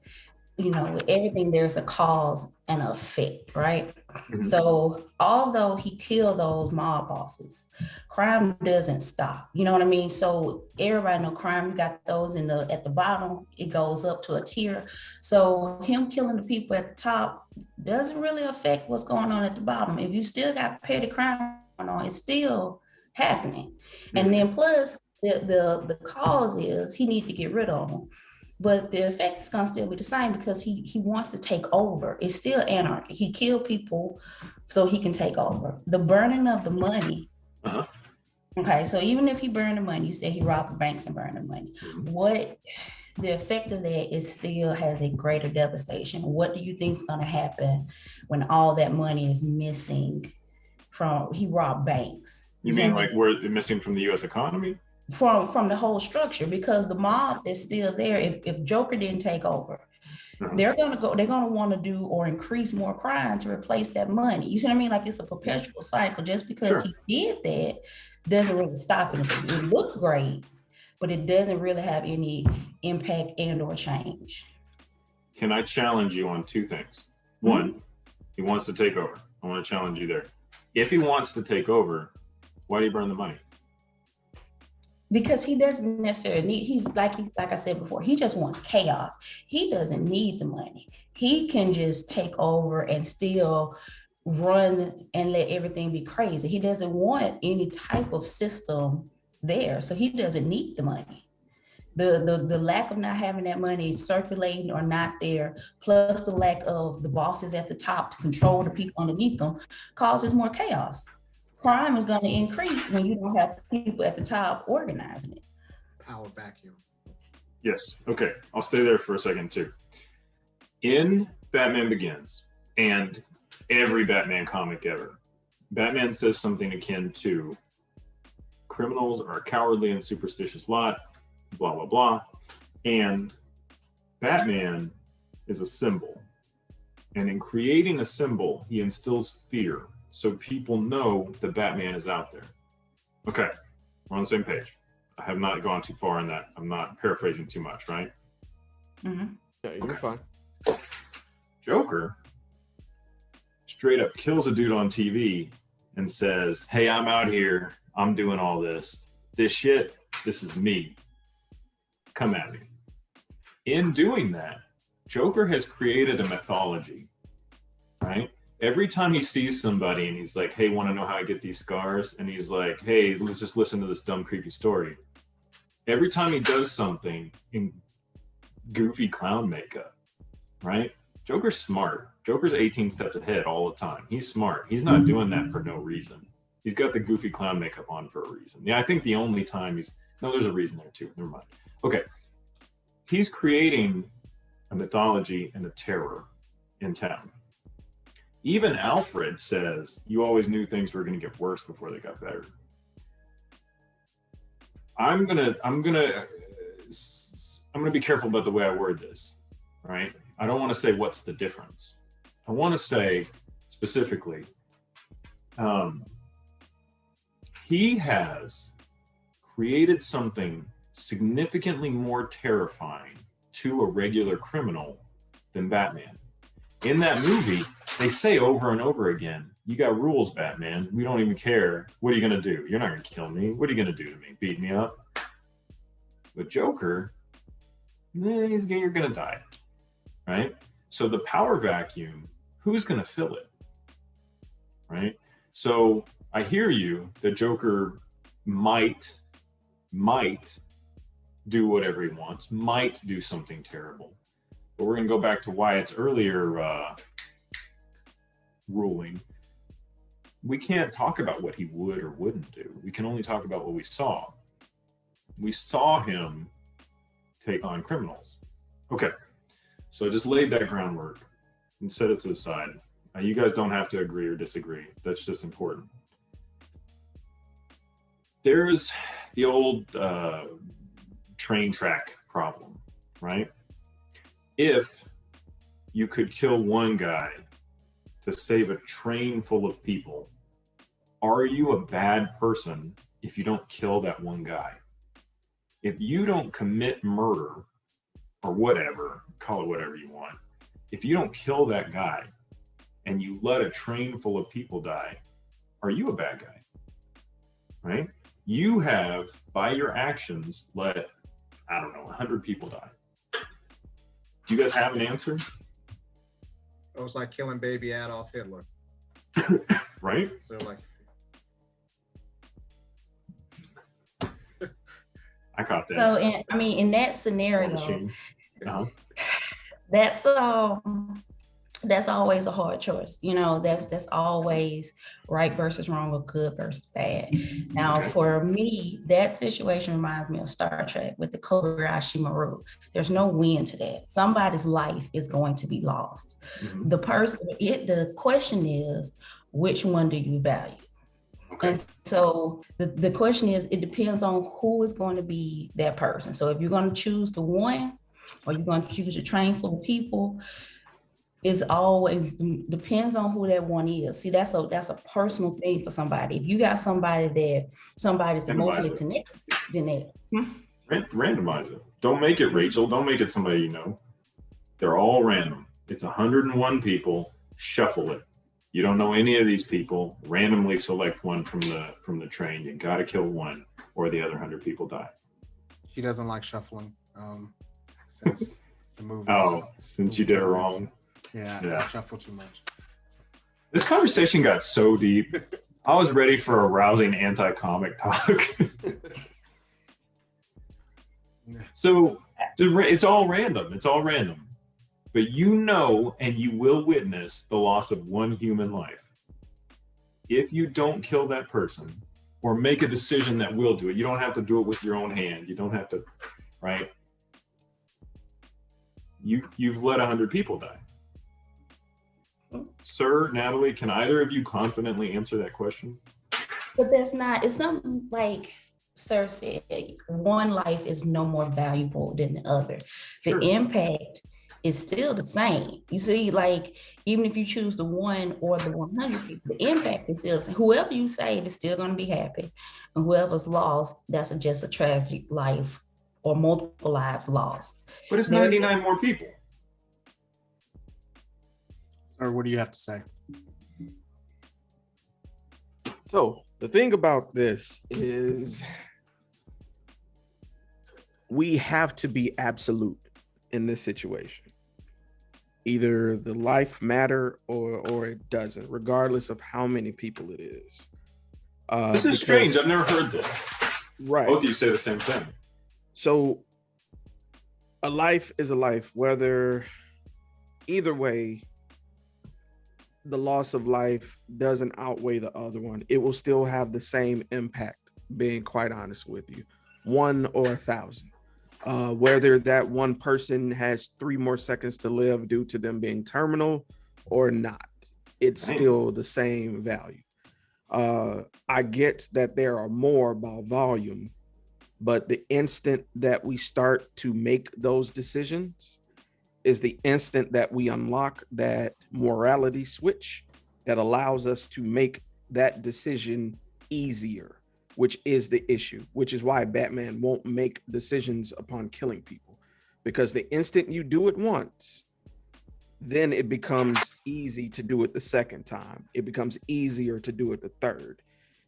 with everything, there's a cause and an effect, right? So although he killed those mob bosses, crime doesn't stop. You know what I mean? So everybody know crime, you got those at the bottom, it goes up to a tier. So him killing the people at the top doesn't really affect what's going on at the bottom. If you still got petty crime going on, it's still happening. And then plus the cause is he need to get rid of them. But the effect is going to still be the same because he wants to take over. It's still anarchy. He killed people so he can take over. The burning of the money. Okay, so even if he burned the money, you said he robbed the banks and burned the money. What the effect of that is still has a greater devastation. What do you think is going to happen when all that money is missing he robbed banks? You mean like we're missing from the U.S. economy? From the whole structure, because the mob is still there. If Joker didn't take over, they're gonna want to do or increase more crime to replace that money. You see what I mean? Like it's a perpetual cycle. Just because he did that doesn't really stop anything. It looks great, but it doesn't really have any impact and or change. Can I challenge you on two things? One, he wants to take over. I want to challenge you there. If he wants to take over, why do you burn the money? Because he doesn't necessarily need, he's like I said before, he just wants chaos. He doesn't need the money. He can just take over and still run and let everything be crazy. He doesn't want any type of system there. So he doesn't need the money. The lack of not having that money circulating or not there, plus the lack of the bosses at the top to control the people underneath them, causes more chaos. Crime is going to increase when you don't have people at the top organizing it. Power vacuum. Yes. Okay. I'll stay there for a second too. In Batman Begins and every Batman comic ever, Batman says something akin to criminals are a cowardly and superstitious lot, blah, blah, blah. And Batman is a symbol. And in creating a symbol, he instills fear. So people know that Batman is out there. Okay, we're on the same page. I have not gone too far in that. I'm not paraphrasing too much, right? Yeah, you're fine. Joker straight up kills a dude on TV and says, hey, I'm out here. I'm doing all this. This shit, this is me. Come at me. In doing that, Joker has created a mythology, right? Every time he sees somebody and he's like, hey, want to know how I get these scars? And he's like, hey, let's just listen to this dumb, creepy story. Every time he does something in goofy clown makeup, right? Joker's smart. Joker's 18 steps ahead all the time. He's smart. He's not doing that for no reason. He's got the goofy clown makeup on for a reason. Yeah, I think the only time no, there's a reason there too. Never mind. Okay. He's creating a mythology and a terror in town. Even Alfred says, you always knew things were going to get worse before they got better. I'm gonna be careful about the way I word this, right? I don't want to say what's the difference. I want to say specifically, he has created something significantly more terrifying to a regular criminal than Batman. In that movie, they say over and over again, you got rules, Batman. We don't even care. What are you going to do? You're not going to kill me. What are you going to do to me? Beat me up? But Joker, you're going to die, right? So the power vacuum, who's going to fill it, right? So I hear you that Joker might do whatever he wants, might do something terrible. But we're going to go back to Wyatt's earlier ruling. We can't talk about what he would or wouldn't do. We can only talk about what we saw. We saw him take on criminals. Okay, so I just laid that groundwork and set it to the side. You guys don't have to agree or disagree. That's just important. There's the old train track problem, right? If you could kill one guy to save a train full of people, are you a bad person if you don't kill that one guy? If you don't commit murder or whatever, call it whatever you want, if you don't kill that guy and you let a train full of people die, are you a bad guy? Right? You have, by your actions, let, 100 people die. Do you guys have an answer? It was like killing baby Adolf Hitler. Right? So like, I caught that. So, in that scenario, that's always a hard choice. That's always right versus wrong or good versus bad. Now, for me, that situation reminds me of Star Trek with the Kobayashi Maru. There's no win to that. Somebody's life is going to be lost. Mm-hmm. The question is, which one do you value? Okay. And so the question is, it depends on who is going to be that person. So if you're going to choose the one, or you're going to choose a train full of people, is always depends on who that one is. See, that's a personal thing for somebody. If you got somebody's emotionally connected, then randomize it. Don't make it Rachel. Don't make it somebody you know. They're all random. It's 101 people. Shuffle it. You don't know any of these people. Randomly select one from the train. You got to kill one, or the other 100 people die. She doesn't like shuffling. Since the movie. Oh, since you did it wrong. Yeah. I shuffle too much. This conversation got so deep. I was ready for a rousing anti-comic talk. So it's all random. It's all random. But and you will witness the loss of one human life. If you don't kill that person or make a decision that will do it, you don't have to do it with your own hand. You don't have to, right? You've let 100 people die. Sir, Natalie, can either of you confidently answer that question? But it's not like Sir said, one life is no more valuable than the other. The impact is still the same. You see, like, even if you choose the one or the 100 people, the impact is still the same. Whoever you save is still going to be happy. And whoever's lost, that's just a tragic life or multiple lives lost. But it's 99 more people. Or what do you have to say? So the thing about this is we have to be absolute in this situation. Either the life matter or it doesn't, regardless of how many people it is. This is strange. I've never heard this. Right. Both of you say the same thing. So a life is a life, whether either way, the loss of life doesn't outweigh the other one. It will still have the same impact, being quite honest with you, 1 or 1,000. Whether that one person has 3 more seconds to live due to them being terminal or not, it's still the same value. I get that there are more by volume, but the instant that we start to make those decisions is the instant that we unlock that morality switch that allows us to make that decision easier, which is the issue, which is why Batman won't make decisions upon killing people. Because the instant you do it once, then it becomes easy to do it the second time. It becomes easier to do it the third.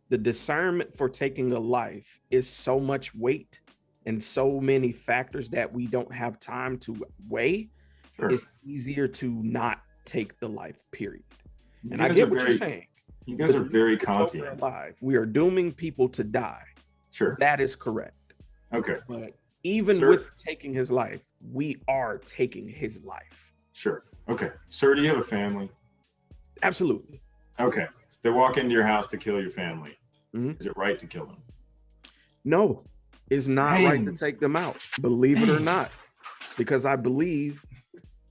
The discernment for taking a life is so much weight and so many factors that we don't have time to weigh. Sure. It's easier to not take the life, period. And I get what you're saying. You guys are very Kantian. Alive. We are dooming people to die. Sure. That is correct. Okay. But even with taking his life, we are taking his life. Sure. Okay. Sir, do you have a family? Absolutely. Okay. So they walk into your house to kill your family. Mm-hmm. Is it right to kill them? No, it's not right to take them out, believe it or not. Because I believe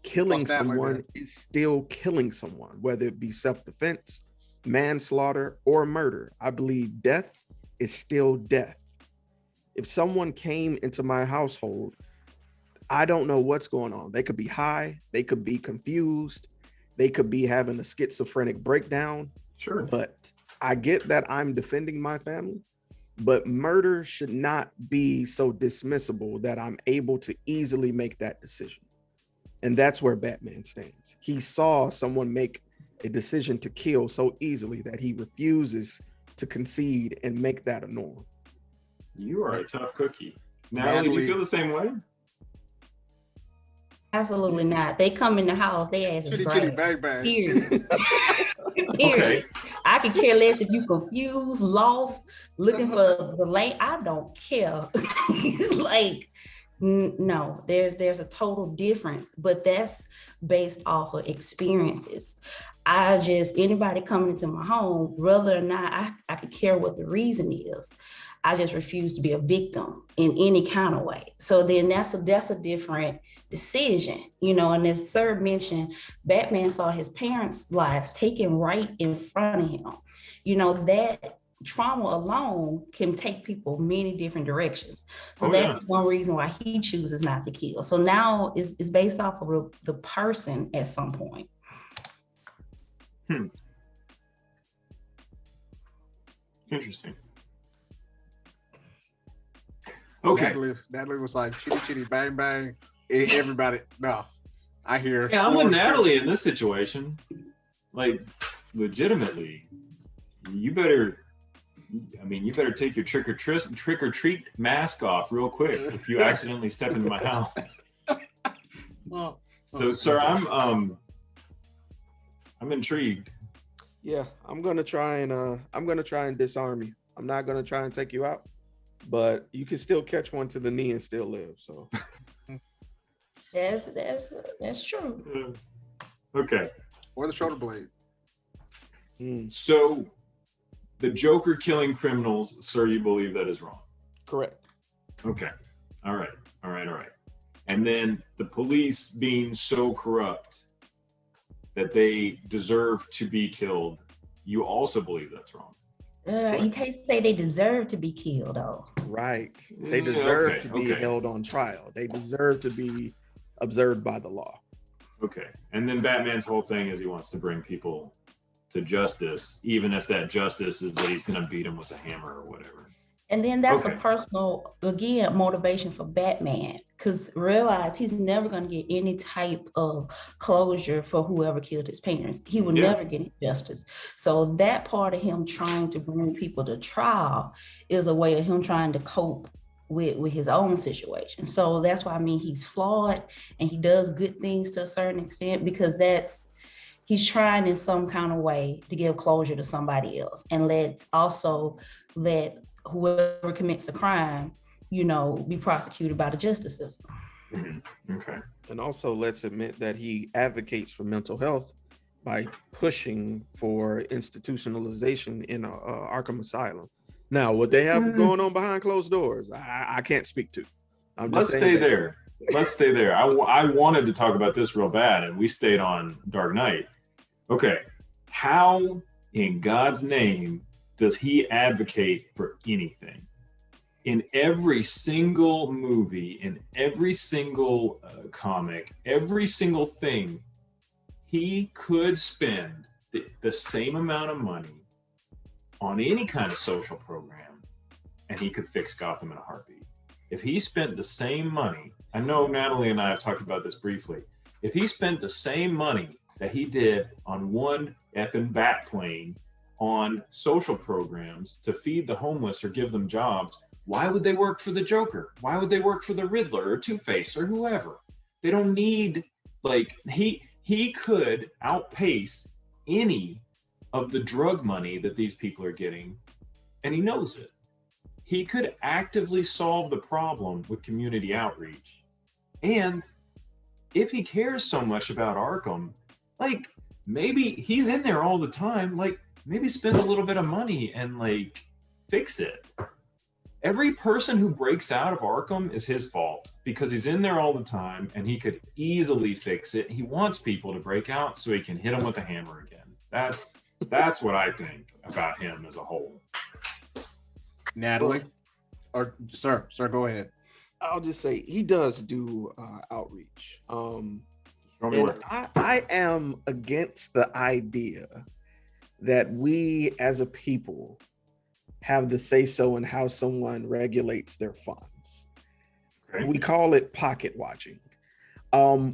killing someone is still killing someone, whether it be self-defense, manslaughter, or murder. I believe death is still death. If someone came into my household, I don't know what's going on. They could be high, they could be confused, they could be having a schizophrenic breakdown. Sure. But I get that I'm defending my family, but murder should not be so dismissible that I'm able to easily make that decision. And that's where Batman stands. He saw someone make a decision to kill so easily that he refuses to concede and make that a norm. You are a tough cookie. Natalie, do you feel the same way? Absolutely not. They come in the house, they ass is Chitty great. chitty bang bang. Period. Okay. I could care less if you confused, lost, looking for the lane. I don't care. Like, no, there's a total difference, but that's based off of experiences. Anybody coming into my home, whether or not I could care what the reason is, I just refuse to be a victim in any kind of way. So then that's a different decision, and as Sir mentioned, Batman saw his parents' lives taken right in front of him. That trauma alone can take people many different directions. So that's one reason why he chooses not to kill. So now it's based off of the person at some point. Interesting. Okay. Natalie was like chitty chitty bang bang. Everybody, no, I hear. Yeah, I'm with Natalie in this situation. Like, legitimately, you better take your trick or treat mask off real quick if you accidentally step into my house. Sir, I'm intrigued. Yeah, I'm gonna try and disarm you. I'm not gonna try and take you out, but you can still catch one to the knee and still live. So that's true. Okay. Or the shoulder blade. So the Joker killing criminals, sir, you believe that is wrong? Correct. Okay. All right. And then the police being so corrupt that they deserve to be killed, you also believe that's wrong? You can't say they deserve to be killed, though. Right. They deserve to be held on trial. They deserve to be observed by the law. Okay. And then Batman's whole thing is he wants to bring people to justice, even if that justice is that he's going to beat him with a hammer or whatever. And then that's a personal, again, motivation for Batman, because realize he's never going to get any type of closure for whoever killed his parents. He will never get justice. So that part of him trying to bring people to trial is a way of him trying to cope with his own situation. So that's why I mean he's flawed and he does good things to a certain extent, because he's trying in some kind of way to give closure to somebody else, and let whoever commits a crime, be prosecuted by the justice system. Mm-hmm. Okay. And also, let's admit that he advocates for mental health by pushing for institutionalization in Arkham Asylum. Now, what they have going on behind closed doors, I can't speak to. Let's stay there. Let's stay there. I wanted to talk about this real bad, and we stayed on Dark Knight. Okay, how in God's name does he advocate for anything? In every single movie, in every single comic, every single thing, he could spend the same amount of money on any kind of social program, and he could fix Gotham in a heartbeat. If he spent the same money, I know Natalie and I have talked about this briefly, if he spent the same money that he did on one effing bat plane on social programs to feed the homeless or give them jobs, why would they work for the Joker? Why would they work for the Riddler or Two-Face or whoever? They don't need, he could outpace any of the drug money that these people are getting, and he knows it. He could actively solve the problem with community outreach. And if he cares so much about Arkham, maybe he's in there all the time, maybe spend a little bit of money and fix it. Every person who breaks out of Arkham is his fault because he's in there all the time and he could easily fix it. He wants people to break out so he can hit them with a hammer again. That's what I think about him as a whole. Natalie, or sir, go ahead. I'll just say he does do outreach. And I am against the idea that we as a people have the say-so in how someone regulates their funds. Okay. We call it pocket watching.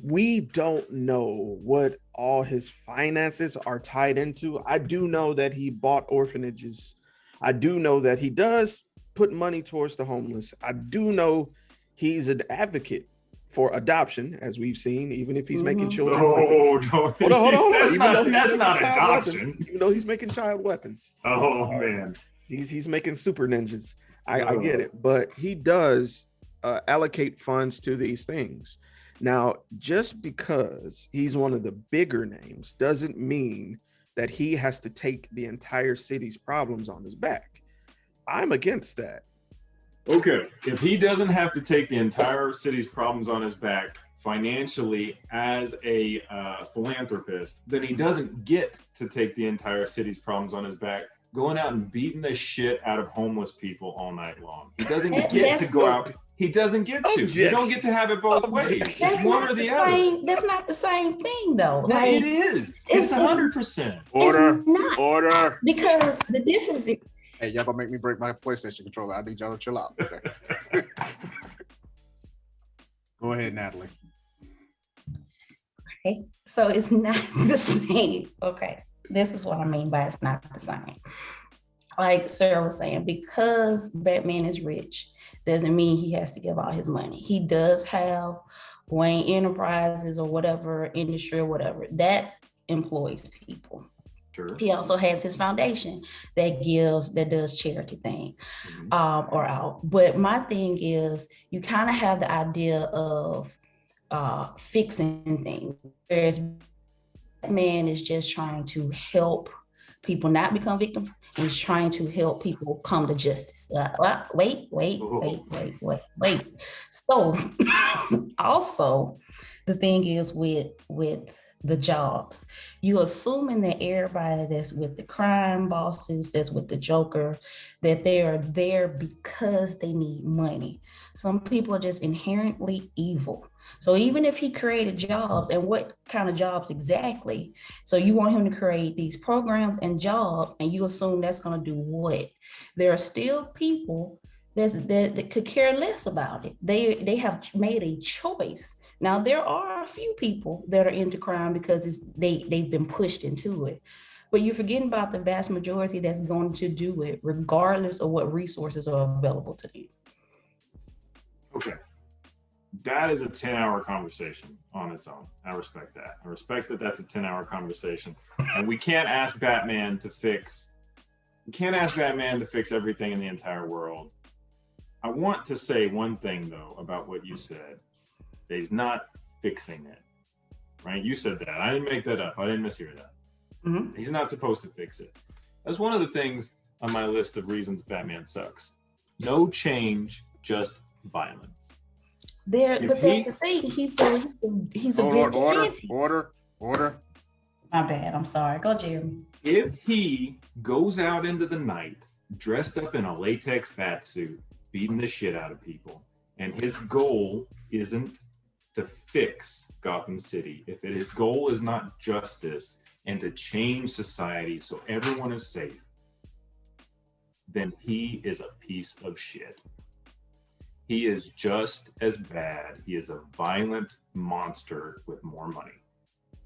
We don't know what all his finances are tied into. I do know that he bought orphanages. I do know that he does put money towards the homeless. I do know he's an advocate for adoption, as we've seen, even if he's making children. Hold on. That's Even not though adoption. weapons, even though he's making child weapons. Oh man. He's making super ninjas. I get it, but he does allocate funds to these things. Now, just because he's one of the bigger names doesn't mean that he has to take the entire city's problems on his back. I'm against that. Okay, if he doesn't have to take the entire city's problems on his back financially as a philanthropist, then he doesn't get to take the entire city's problems on his back going out and beating the shit out of homeless people all night long. He doesn't get to go out. He doesn't get to. You don't get to have it both ways. It's one or the other. That's not the same thing, though. It is. It's 100%. Order. Because the difference is, hey, y'all gonna make me break my PlayStation controller. I need y'all to chill out. Okay. Go ahead, Natalie. okay, so it's not the same. Okay, this is what I mean by it's not the same. Like Sarah was saying, because Batman is rich, doesn't mean he has to give all his money. He does have Wayne Enterprises or whatever industry or whatever that employs people. Sure. He also has his foundation that does charity thing, or out. But my thing is, you kind of have the idea of fixing things, whereas Batman is just trying to help people not become victims. He's trying to help people come to justice. Wait. So also, the thing is with the jobs, you assuming that everybody that's with the crime bosses, that's with the Joker, that they are there because they need money. Some people are just inherently evil. So even if he created jobs, and what kind of jobs exactly? So you want him to create these programs and jobs, and you assume that's going to do what? There are still people that could care less about it. They have made a choice. Now, there are a few people that are into crime because they've been pushed into it. But you're forgetting about the vast majority that's going to do it regardless of what resources are available to them. Okay. That is a 10-hour conversation on its own. I respect that. I respect that that's a 10-hour conversation. And we can't ask Batman to fix everything in the entire world. I want to say one thing, though, about what you said. That he's not fixing it. Right? You said that. I didn't make that up. I didn't mishear that. Mhm. He's not supposed to fix it. That's one of the things on my list of reasons Batman sucks. No change, just violence. But If that's he- the thing. He's a Order. vigilante. My bad. I'm sorry. Go, Jeremy. If he goes out into the night dressed up in a latex bat suit, beating the shit out of people, and his goal isn't to fix Gotham City, if his goal is not justice and to change society so everyone is safe, then he is a piece of shit. He is just as bad. He is a violent monster with more money.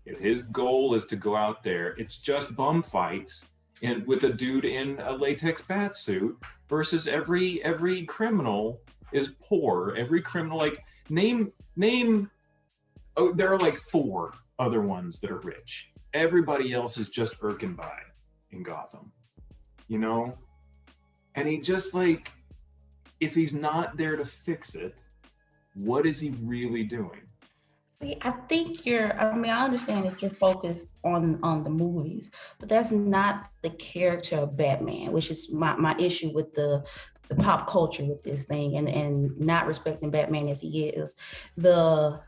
If his goal is to go out there, it's just bum fights and with a dude in a latex bat suit versus every criminal is poor. Every criminal, like name. Oh, there are like 4 other ones that are rich. Everybody else is just irking by in Gotham, you know. And he just like, if he's not there to fix it, what is he really doing? See, I think I understand that you're focused on the movies, but that's not the character of Batman, which is my issue with the pop culture with this thing and not respecting Batman as he is. The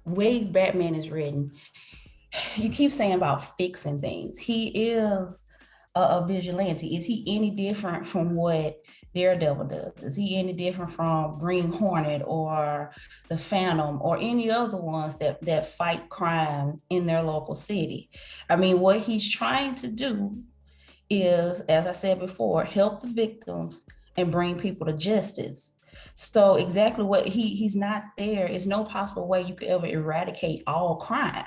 way Batman is written, you keep saying about fixing things. He is a vigilante. Is he any different from what Daredevil does? Is he any different from Green Hornet or the Phantom or any other ones that fight crime in their local city? I mean, what he's trying to do is, as I said before, help the victims and bring people to justice. So exactly what he's not there. Is no possible way you could ever eradicate all crime.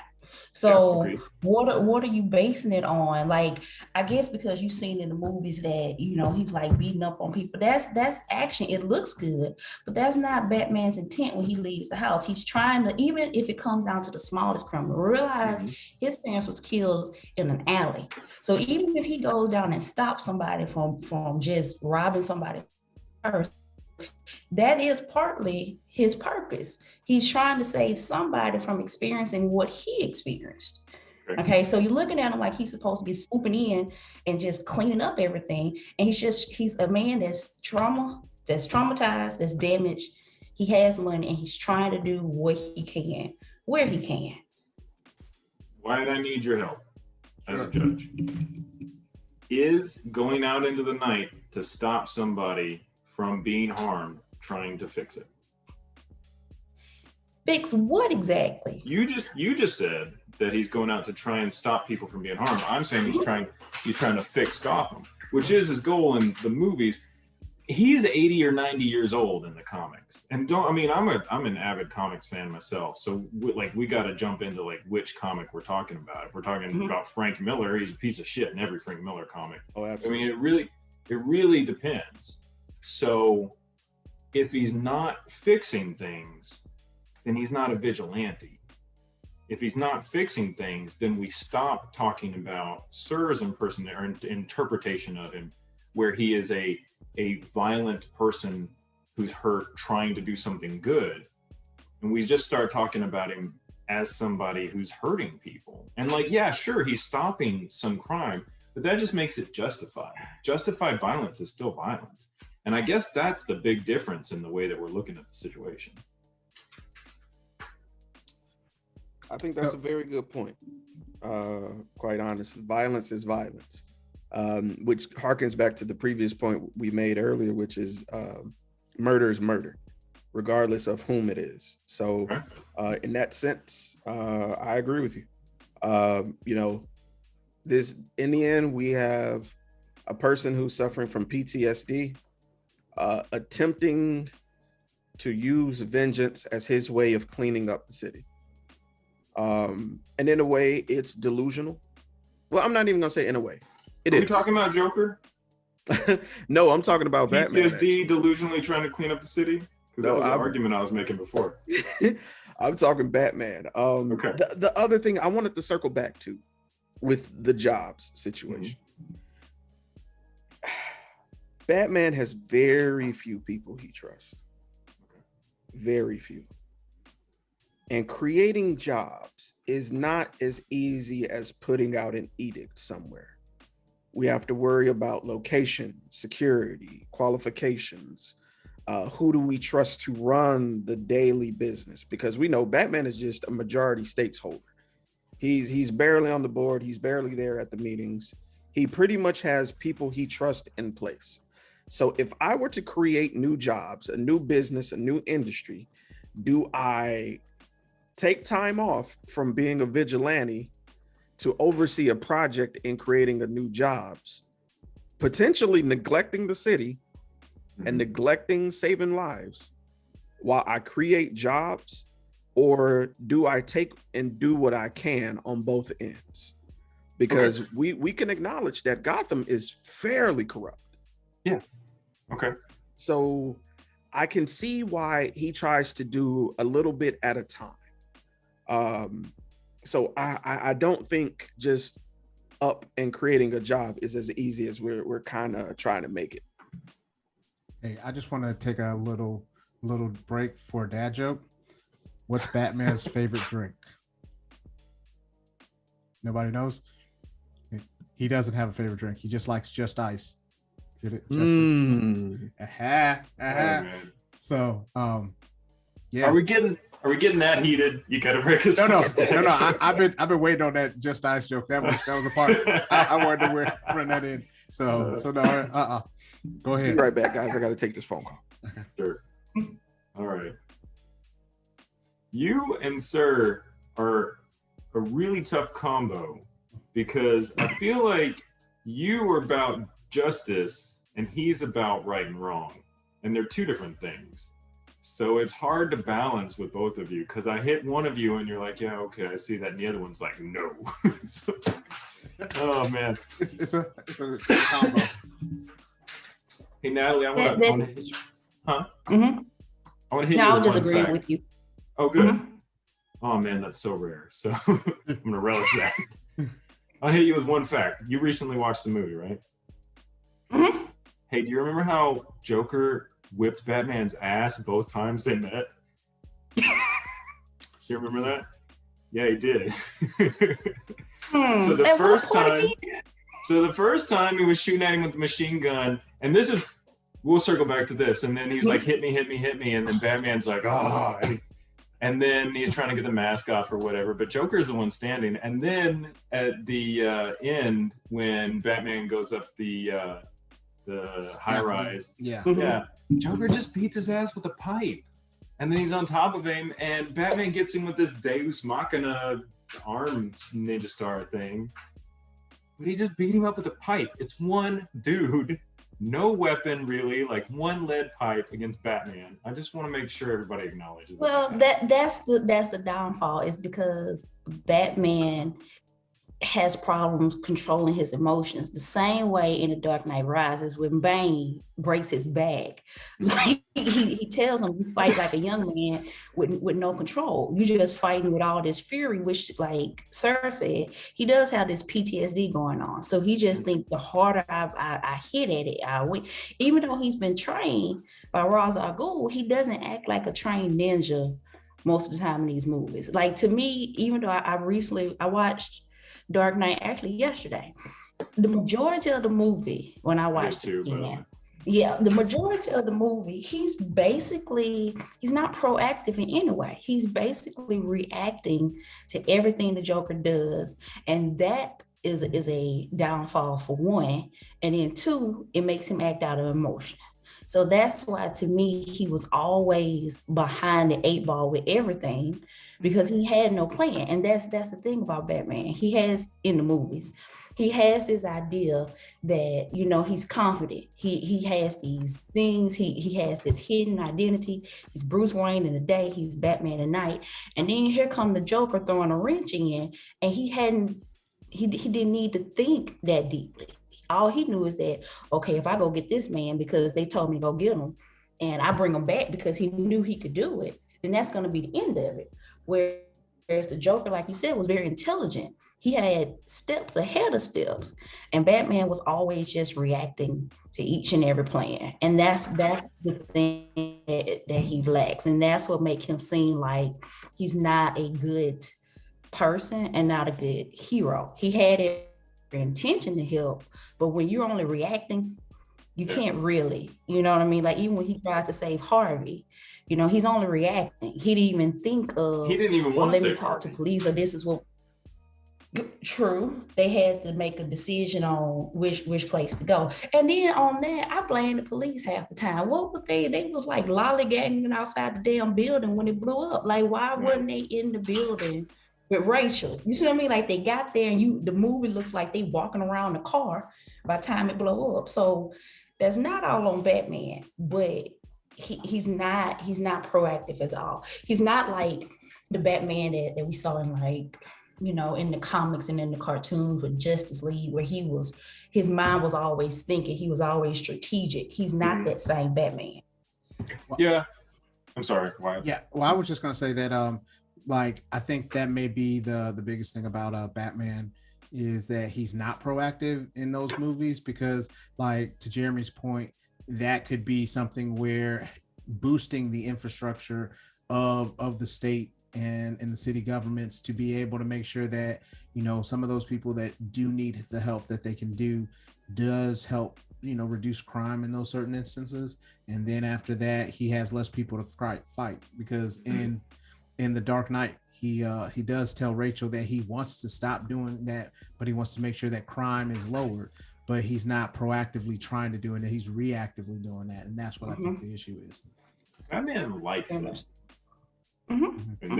So agreed. what are you basing it on? Like, I guess because you've seen in the movies that, you know, he's like beating up on people. That's action. It looks good, but that's not Batman's intent when he leaves the house. He's trying to, even if it comes down to the smallest criminal, realize his parents was killed in an alley. So even if he goes down and stops somebody from just robbing somebody first, that is partly his purpose. He's trying to save somebody from experiencing what he experienced. Okay, so you're looking at him like he's supposed to be swooping in and just cleaning up everything. And he's a man that's traumatized, that's damaged. He has money and he's trying to do what he can, where he can. Why did I need your help as a judge? Is going out into the night to stop somebody from being harmed trying to fix it? Fix what exactly? You just said that he's going out to try and stop people from being harmed. I'm saying he's trying to fix Gotham, which is his goal in the movies. He's 80 or 90 years old in the comics, and I'm an avid comics fan myself. So we got to jump into like which comic we're talking about. If we're talking about Frank Miller, he's a piece of shit in every Frank Miller comic. Oh, absolutely. I mean, it really depends. So if he's not fixing things, then he's not a vigilante. If he's not fixing things, then we stop talking about Sir's interpretation of him, where he is a violent person who's hurt trying to do something good. And we just start talking about him as somebody who's hurting people. And like, yeah, sure, he's stopping some crime, but that just makes it justified. Justified violence is still violence. And I guess that's the big difference in the way that we're looking at the situation. I think that's a very good point. Quite honest, violence is violence, which harkens back to the previous point we made earlier, which is murder is murder, regardless of whom it is. So in that sense, I agree with you. You know, this in the end, we have a person who's suffering from PTSD, attempting to use vengeance as his way of cleaning up the city. And in a way, it's delusional. Well, I'm not even gonna say in a way. Are you talking about Joker? No, I'm talking about Batman. PTSD, delusionally trying to clean up the city? Because that was the argument I was making before. I'm talking Batman. Okay. The other thing I wanted to circle back to with the Jobs situation. Batman has very few people he trusts. Very few. And creating jobs is not as easy as putting out an edict somewhere. We have to worry about location, security, qualifications. Who do we trust to run the daily business? Because we know Batman is just a majority stakeholder. He's barely on the board. He's barely there at the meetings. He pretty much has people he trusts in place. So if I were to create new jobs, a new business, a new industry, do I take time off from being a vigilante to oversee a project in creating a new jobs, potentially neglecting the city and neglecting saving lives while I create jobs? Or do I take and do what I can on both ends? Because we can acknowledge that Gotham is fairly corrupt. Yeah. Okay. So I can see why he tries to do a little bit at a time. So I don't think just up and creating a job is as easy as we're kind of trying to make it. Hey, I just want to take a little break for a dad joke. What's Batman's favorite drink? Nobody knows? He doesn't have a favorite drink. He just likes just ice. Get it? Justice. Man. So, yeah. Are we getting that heated? You gotta break us. No. I've been waiting on that just ice joke. That was a part. I wanted to run that in. So no. Go ahead. Be right back, guys. I got to take this phone call. Sure. All right. You and Sir are a really tough combo because I feel like you are about justice and he's about right and wrong, and they're two different things. So it's hard to balance with both of you because I hit one of you and you're like, yeah, okay, I see that, and the other one's like, no. So, oh man, it's a combo. Hey Natalie, I want to hit you. Huh? Mm-hmm. I want to hit you. No, I with was just one agreeing fact. with you. Oh, good. Mhm. Oh man, that's so rare. So I'm gonna relish that. I'll hit you with one fact. You recently watched the movie, right? Mhm. Hey, do you remember how Joker whipped Batman's ass both times they met? You remember that? Yeah, he did. So the At first what point time, again? the first time he was shooting at him with the machine gun, and this is, we'll circle back to this, and then he's like, hit me, and then Batman's like, oh, and then he's trying to get the mask off or whatever, but Joker's the one standing. And then at the end, when Batman goes up the high rise, Yeah. yeah, Joker just beats his ass with a pipe. And then he's on top of him, and Batman gets him with this Deus Machina arms ninja star thing. But he just beat him up with a pipe. It's one dude, no weapon really, like one lead pipe against Batman. I just want to make sure everybody acknowledges Well, that's the downfall, is because Batman has problems controlling his emotions. The same way in The Dark Knight Rises, when Bane breaks his back, like he tells him, you fight like a young man with no control. You just fighting with all this fury, which, like Sir said, he does have this PTSD going on. So he just thinks the harder I hit at it, I win. Even though he's been trained by Ra's al Ghul, he doesn't act like a trained ninja most of the time in these movies. Like, to me, even though I watched Dark Knight actually yesterday, the majority of the movie, when I watched it again, the majority of the movie, he's not proactive in any way. He's basically reacting to everything the Joker does, and that is a downfall for one, and then two, it makes him act out of emotion. So that's why, to me, he was always behind the eight ball with everything, because he had no plan. And that's the thing about Batman. He has, in the movies, he has this idea that, he's confident. He has these things. He has this hidden identity. He's Bruce Wayne in the day. He's Batman at night. And then here come the Joker throwing a wrench in, and he didn't need to think that deeply. All he knew is that, okay, if I go get this man because they told me to go get him, and I bring him back because he knew he could do it, then that's going to be the end of it. Whereas the Joker, like you said, was very intelligent. He had steps ahead of steps, and Batman was always just reacting to each and every plan. And that's the thing that he lacks. And that's what makes him seem like he's not a good person and not a good hero. He had every intention to help, but when you're only reacting, you can't really, you know what I mean? Like even when he tried to save Harvey, you know, he's only reacting. He didn't even think of, He didn't even well, want to let me save talk Harvey. to police, or this is what. True, they had to make a decision on which place to go, and then on that, I blame the police half the time. What was they? They was like lollygagging outside the damn building when it blew up. Like, why wasn't they in the building with Rachel? You see what I mean? Like they got there, and the movie looks like they walking around the car by the time it blow up. So that's not all on Batman, but he's not proactive at all. He's not like the Batman that we saw in, like, you know, in the comics and in the cartoons with Justice League, where his mind was always thinking, he was always strategic. He's not that same Batman. Yeah. I'm sorry. Why? Yeah. Well, I was just gonna say that like I think that may be the biggest thing about Batman is that he's not proactive in those movies, because like to Jeremy's point, that could be something where boosting the infrastructure of the state and in the city governments to be able to make sure that, you know, some of those people that do need the help that they can do does help, you know, reduce crime in those certain instances. And then after that, he has less people to fight, because in The Dark Knight, he does tell Rachel that he wants to stop doing that, but he wants to make sure that crime is lowered, but he's not proactively trying to do it. He's reactively doing that. And that's what I think the issue is. Batman likes it. Mm-hmm. And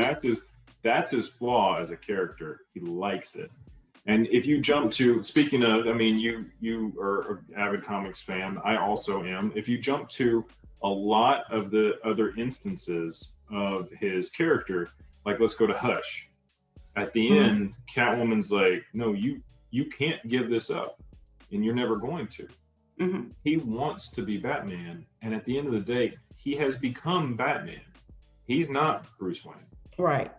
that's his flaw as a character. He likes it. And if you jump to, speaking of, I mean, you are an avid comics fan. I also am. If you jump to a lot of the other instances of his character, like let's go to Hush. At the end, Catwoman's like, no, you can't give this up, and you're never going to. He wants to be Batman, and at the end of the day, he has become Batman. He's not Bruce Wayne. Right.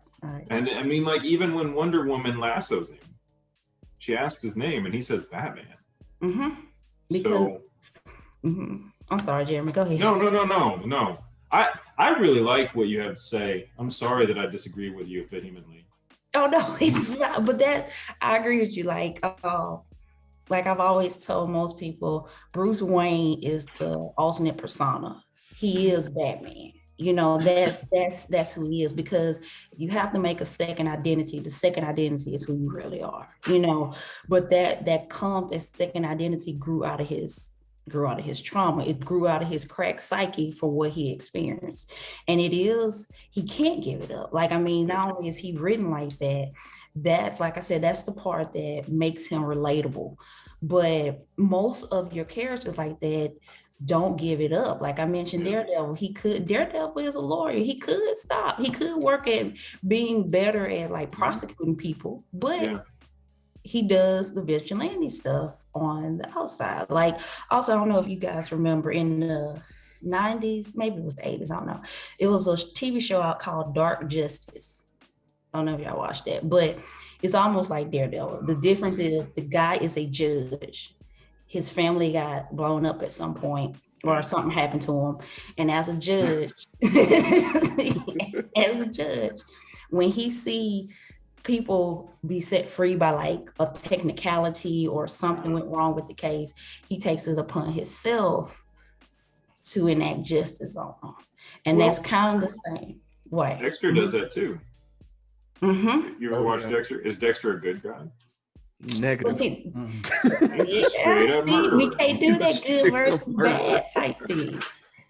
And I mean, like, even when Wonder Woman lassos him, she asked his name and he says Batman. Because, I'm sorry, Jeremy, go ahead. No. I really like what you have to say. I'm sorry that I disagree with you vehemently. Oh no, it's not. But I agree with you. Like I've always told most people, Bruce Wayne is the alternate persona. He is Batman. You know, that's who he is, because you have to make a second identity. The second identity is who you really are, you know, but that second identity grew out of his trauma. It grew out of his cracked psyche for what he experienced. And he can't give it up. Like, I mean, not only is he written like that, that's, like I said, that's the part that makes him relatable. But most of your characters like that don't give it up. Like I mentioned, Daredevil, Daredevil is a lawyer. He could work at being better at like prosecuting people, but he does the vigilante stuff on the outside. Like, also, I don't know if you guys remember in the 90s, maybe it was the 80s, I don't know. It was a TV show out called Dark Justice. I don't know if y'all watched that, but it's almost like Daredevil. The difference is the guy is a judge. His family got blown up at some point, or something happened to him. And as a judge, when he see people be set free by like a technicality or something went wrong with the case, he takes it upon himself to enact justice on them. And that's kind of the same way. Dexter does that too. You ever watch Dexter? Is Dexter a good guy? Negative. See, we can't do that good versus bad type thing.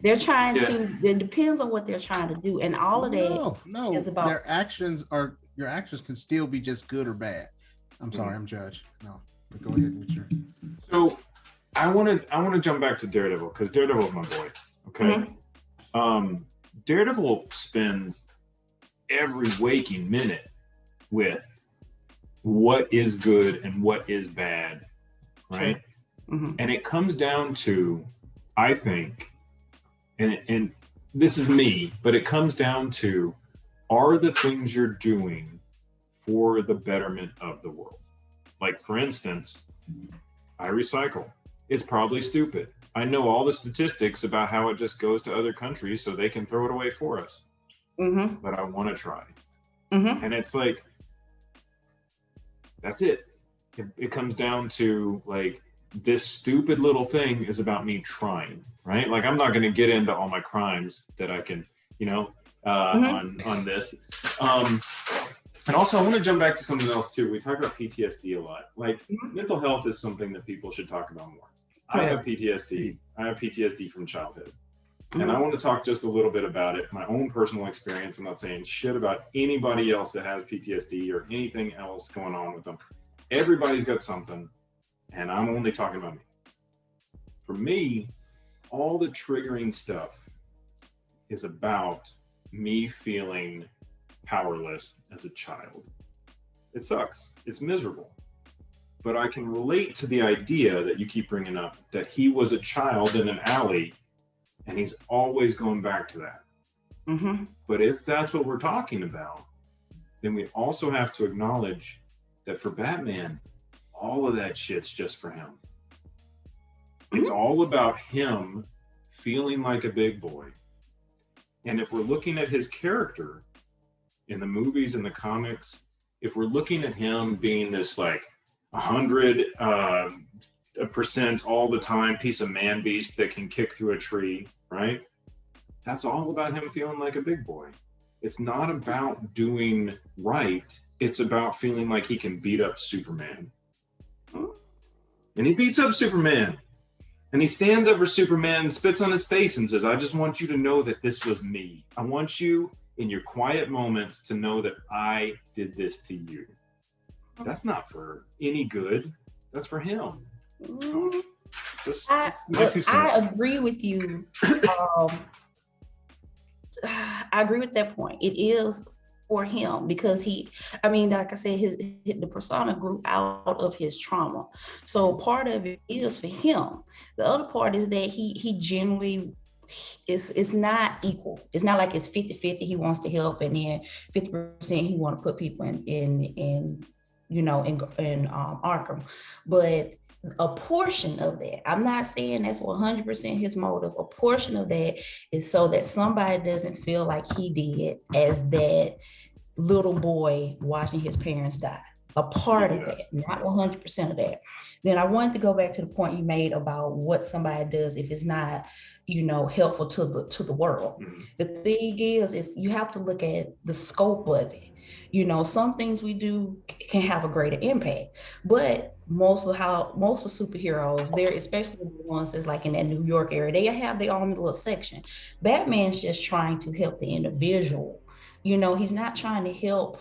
They're trying to, it depends on what they're trying to do. And all of that is about your actions can still be just good or bad. I'm sorry, I'm Judge. No, but go ahead with your. So I want to jump back to Daredevil, because Daredevil is my boy. Okay. Daredevil spends every waking minute with what is good and what is bad, right? And it comes down to, I think, and this is me, but it comes down to, are the things you're doing for the betterment of the world? Like, for instance, I recycle. It's probably stupid. I know all the statistics about how it just goes to other countries so they can throw it away for us. But I want to try. And it's like, that's it. It comes down to, like, this stupid little thing is about me trying, right? Like, I'm not going to get into all my crimes that I can, on this. And also, I want to jump back to something else too. We talk about PTSD a lot. Like, mental health is something that people should talk about more. I have PTSD. I have PTSD from childhood. And I want to talk just a little bit about it, my own personal experience. I'm not saying shit about anybody else that has PTSD or anything else going on with them. Everybody's got something, and I'm only talking about me. For me, all the triggering stuff is about me feeling powerless as a child. It sucks. It's miserable. But I can relate to the idea that you keep bringing up, that he was a child in an alley, and he's always going back to that. But if that's what we're talking about, then we also have to acknowledge that for Batman, all of that shit's just for him. It's all about him feeling like a big boy. And if we're looking at his character in the movies and the comics, if we're looking at him being this like 100% all the time piece of man beast that can kick through a tree, right? That's all about him feeling like a big boy. It's not about doing right. It's about feeling like he can beat up Superman. And he beats up Superman. And he stands over Superman and spits on his face and says, I just want you to know that this was me. I want you in your quiet moments to know that I did this to you. That's not for any good. That's for him. So, just my 2 cents. I agree with you. I agree with that point. It is for him because like I said, the persona grew out of his trauma. So part of it is for him. The other part is that he generally it's not equal. It's not like it's 50-50. He wants to help, and then 50% he want to put people in Arkham. But a portion of that, I'm not saying that's 100% his motive. A portion of that is so that somebody doesn't feel like he did as that little boy watching his parents die. A part of that, not 100% of that. Then I wanted to go back to the point you made about what somebody does if it's not, helpful to the world. The thing is you have to look at the scope of it. Some things we do can have a greater impact, but most of superheroes, they're especially the ones that's like in that New York area, they have their own little section. Batman's just trying to help the individual. He's not trying to help.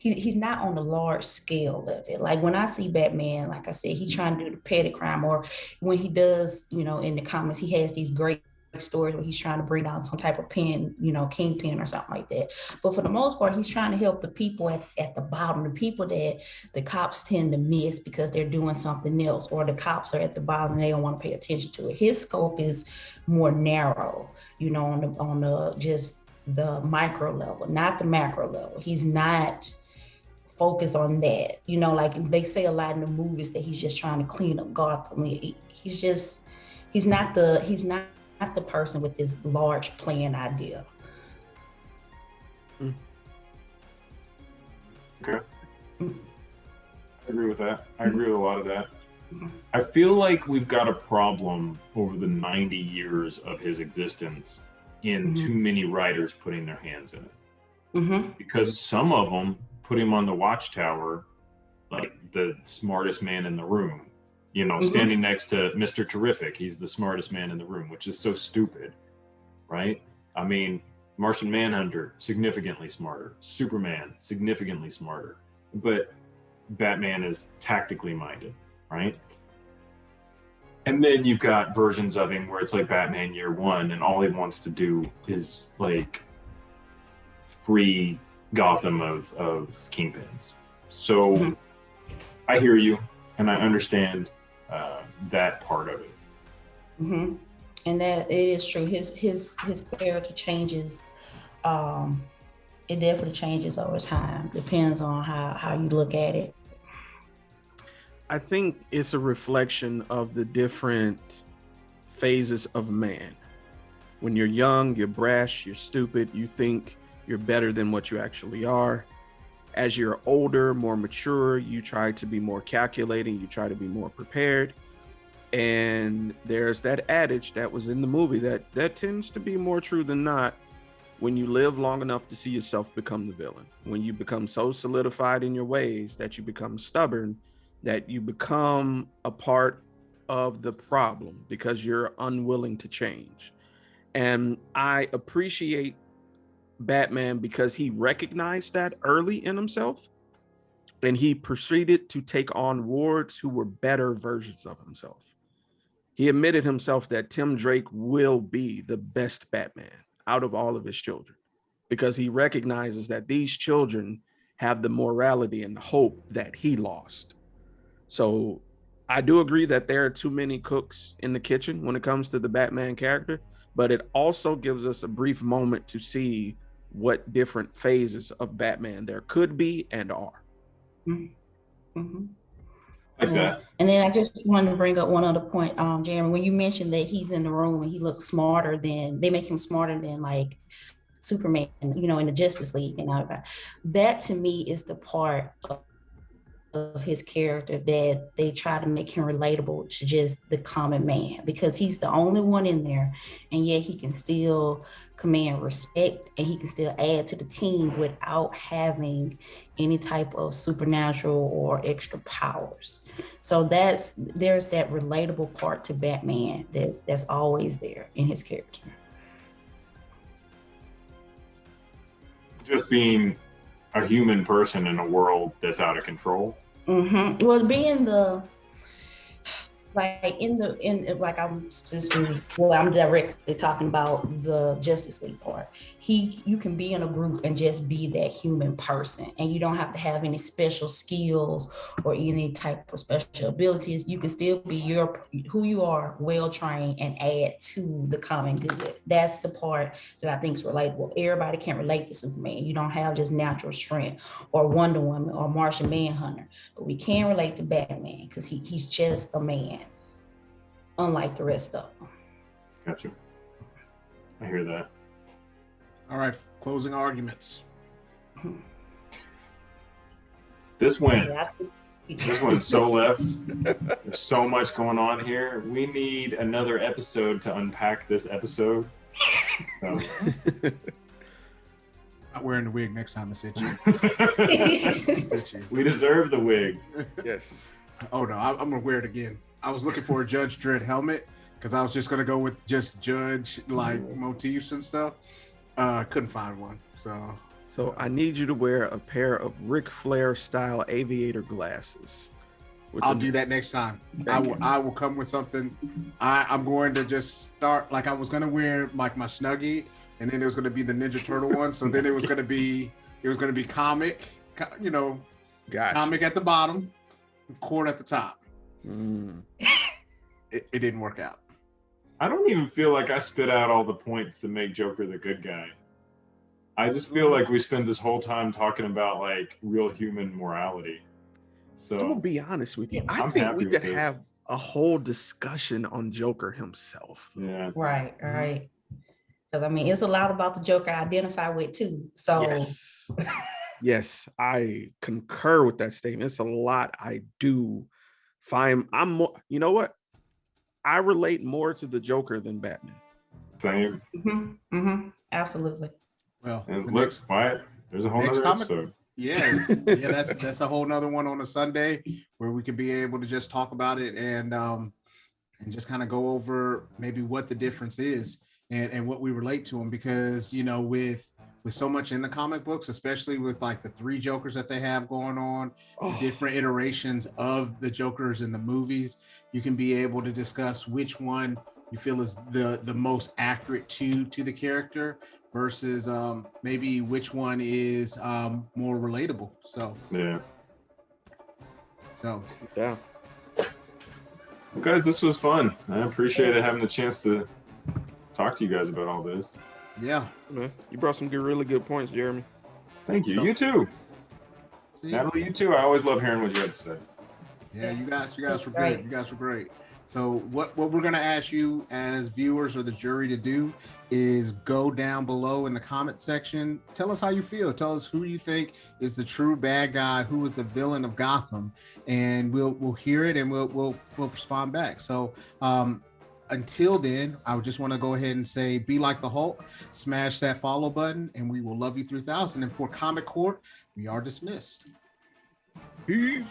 He's not on the large scale of it. Like when I see Batman, like I said, he's trying to do the petty crime, or when he does, in the comics, he has these great stories where he's trying to bring down some type of pen, kingpin or something like that. But for the most part, he's trying to help the people at the bottom, the people that the cops tend to miss because they're doing something else, or the cops are at the bottom and they don't want to pay attention to it. His scope is more narrow, on the just the micro level, not the macro level. He's not focused on that, like they say a lot in the movies that he's just trying to clean up Gotham. He's not the person with this large plan idea. Okay. I agree with that. I agree with a lot of that. I feel like we've got a problem over the 90 years of his existence in too many writers putting their hands in it. Because some of them put him on the watchtower like the smartest man in the room, standing next to Mr. Terrific. He's the smartest man in the room, which is so stupid, right? I mean, Martian Manhunter, significantly smarter. Superman, significantly smarter. But Batman is tactically minded, right? And then you've got versions of him where it's like Batman Year One, and all he wants to do is like free Gotham of kingpins. So I hear you, and I understand that part of it. And that it is true. His character changes. It definitely changes over time. Depends on how you look at it. I think it's a reflection of the different phases of man. When you're young, you're brash, you're stupid, you think you're better than what you actually are. As you're older, more mature, you try to be more calculating, you try to be more prepared. And there's that adage that was in the movie that tends to be more true than not. When you live long enough to see yourself become the villain, when you become so solidified in your ways that you become stubborn, that you become a part of the problem because you're unwilling to change. And I appreciate Batman because he recognized that early in himself, and he proceeded to take on wards who were better versions of himself. He admitted himself that Tim Drake will be the best Batman out of all of his children, because he recognizes that these children have the morality and hope that he lost. So I do agree that there are too many cooks in the kitchen when it comes to the Batman character, but it also gives us a brief moment to see what different phases of Batman there could be and are. Mm-hmm. Like that. And then I just wanted to bring up one other point, Jeremy, when you mentioned that he's in the room and he looks smarter than, they make him smarter than like Superman, in the Justice League and all that. That to me is the part of his character that they try to make him relatable to just the common man, because he's the only one in there, and yet he can still command respect and he can still add to the team without having any type of supernatural or extra powers. So there's that relatable part to Batman that's always there in his character. Just being a human person in a world that's out of control. Mm-hmm. Well, being I'm specifically, I'm directly talking about the Justice League part. You can be in a group and just be that human person, and you don't have to have any special skills or any type of special abilities. You can still be who you are, well trained, and add to the common good. That's the part that I think is relatable. Everybody can relate to Superman. You don't have just natural strength, or Wonder Woman, or Martian Manhunter, but we can relate to Batman because he's just a man, unlike the rest of them. Gotcha. I hear that. All right, closing arguments. This went so left. There's so much going on here. We need another episode to unpack this episode. So. Not wearing the wig next time I said you. We deserve the wig. Yes. Oh no, I'm gonna wear it again. I was looking for a Judge Dredd helmet because I was just gonna go with just Judge motifs and stuff. Couldn't find one, so I need you to wear a pair of Ric Flair style aviator glasses. I'll do that next time. I will come with something. I'm going to just start, like I was gonna wear like my Snuggie, and then it was gonna be the Ninja Turtle one. So then it was gonna be comic, Gotcha. Comic at the bottom, cord at the top. Mm. It didn't work out. I don't even feel like I spit out all the points that make Joker the good guy. I just feel like we spent this whole time talking about like real human morality. So I'm gonna be honest with you. I I'm think happy we with could this. have a whole discussion on Joker himself. Yeah. Right. Because I mean, it's a lot about the Joker I identify with too. So Yes. Yes, I concur with that statement. It's a lot I do find. I'm more, you know what? I relate more to the Joker than Batman. Same. Absolutely. Well, And look, Wyatt, there's a whole next other comic- episode. yeah, that's a whole nother one on a Sunday where we could be able to just talk about it and just kind of go over maybe what the difference is and what we relate to them, because with so much in the comic books, especially with like the 3 Jokers that they have going on, the different iterations of the Jokers in the movies, you can be able to discuss which one you feel is the most accurate to the character versus maybe which one is more relatable. So Yeah. Yeah. Well, guys, this was fun. I appreciated having the chance to talk to you guys about all this. Yeah. Man, you brought some really good points, Jeremy. Thank you. So- You too. See? Natalie, you too. I always love hearing what you have to say. Yeah, you guys were Great. great. You guys were great. So what we're gonna ask you as viewers or the jury to do is go down below in the comment section. Tell us how you feel. Tell us who you think is the true bad guy, who is the villain of Gotham, and we'll hear it and we'll respond back. So until then, I would just want to go ahead and say, be like the Hulk, smash that follow button, and we will love you 3000. And for Comic Court, we are dismissed. Peace.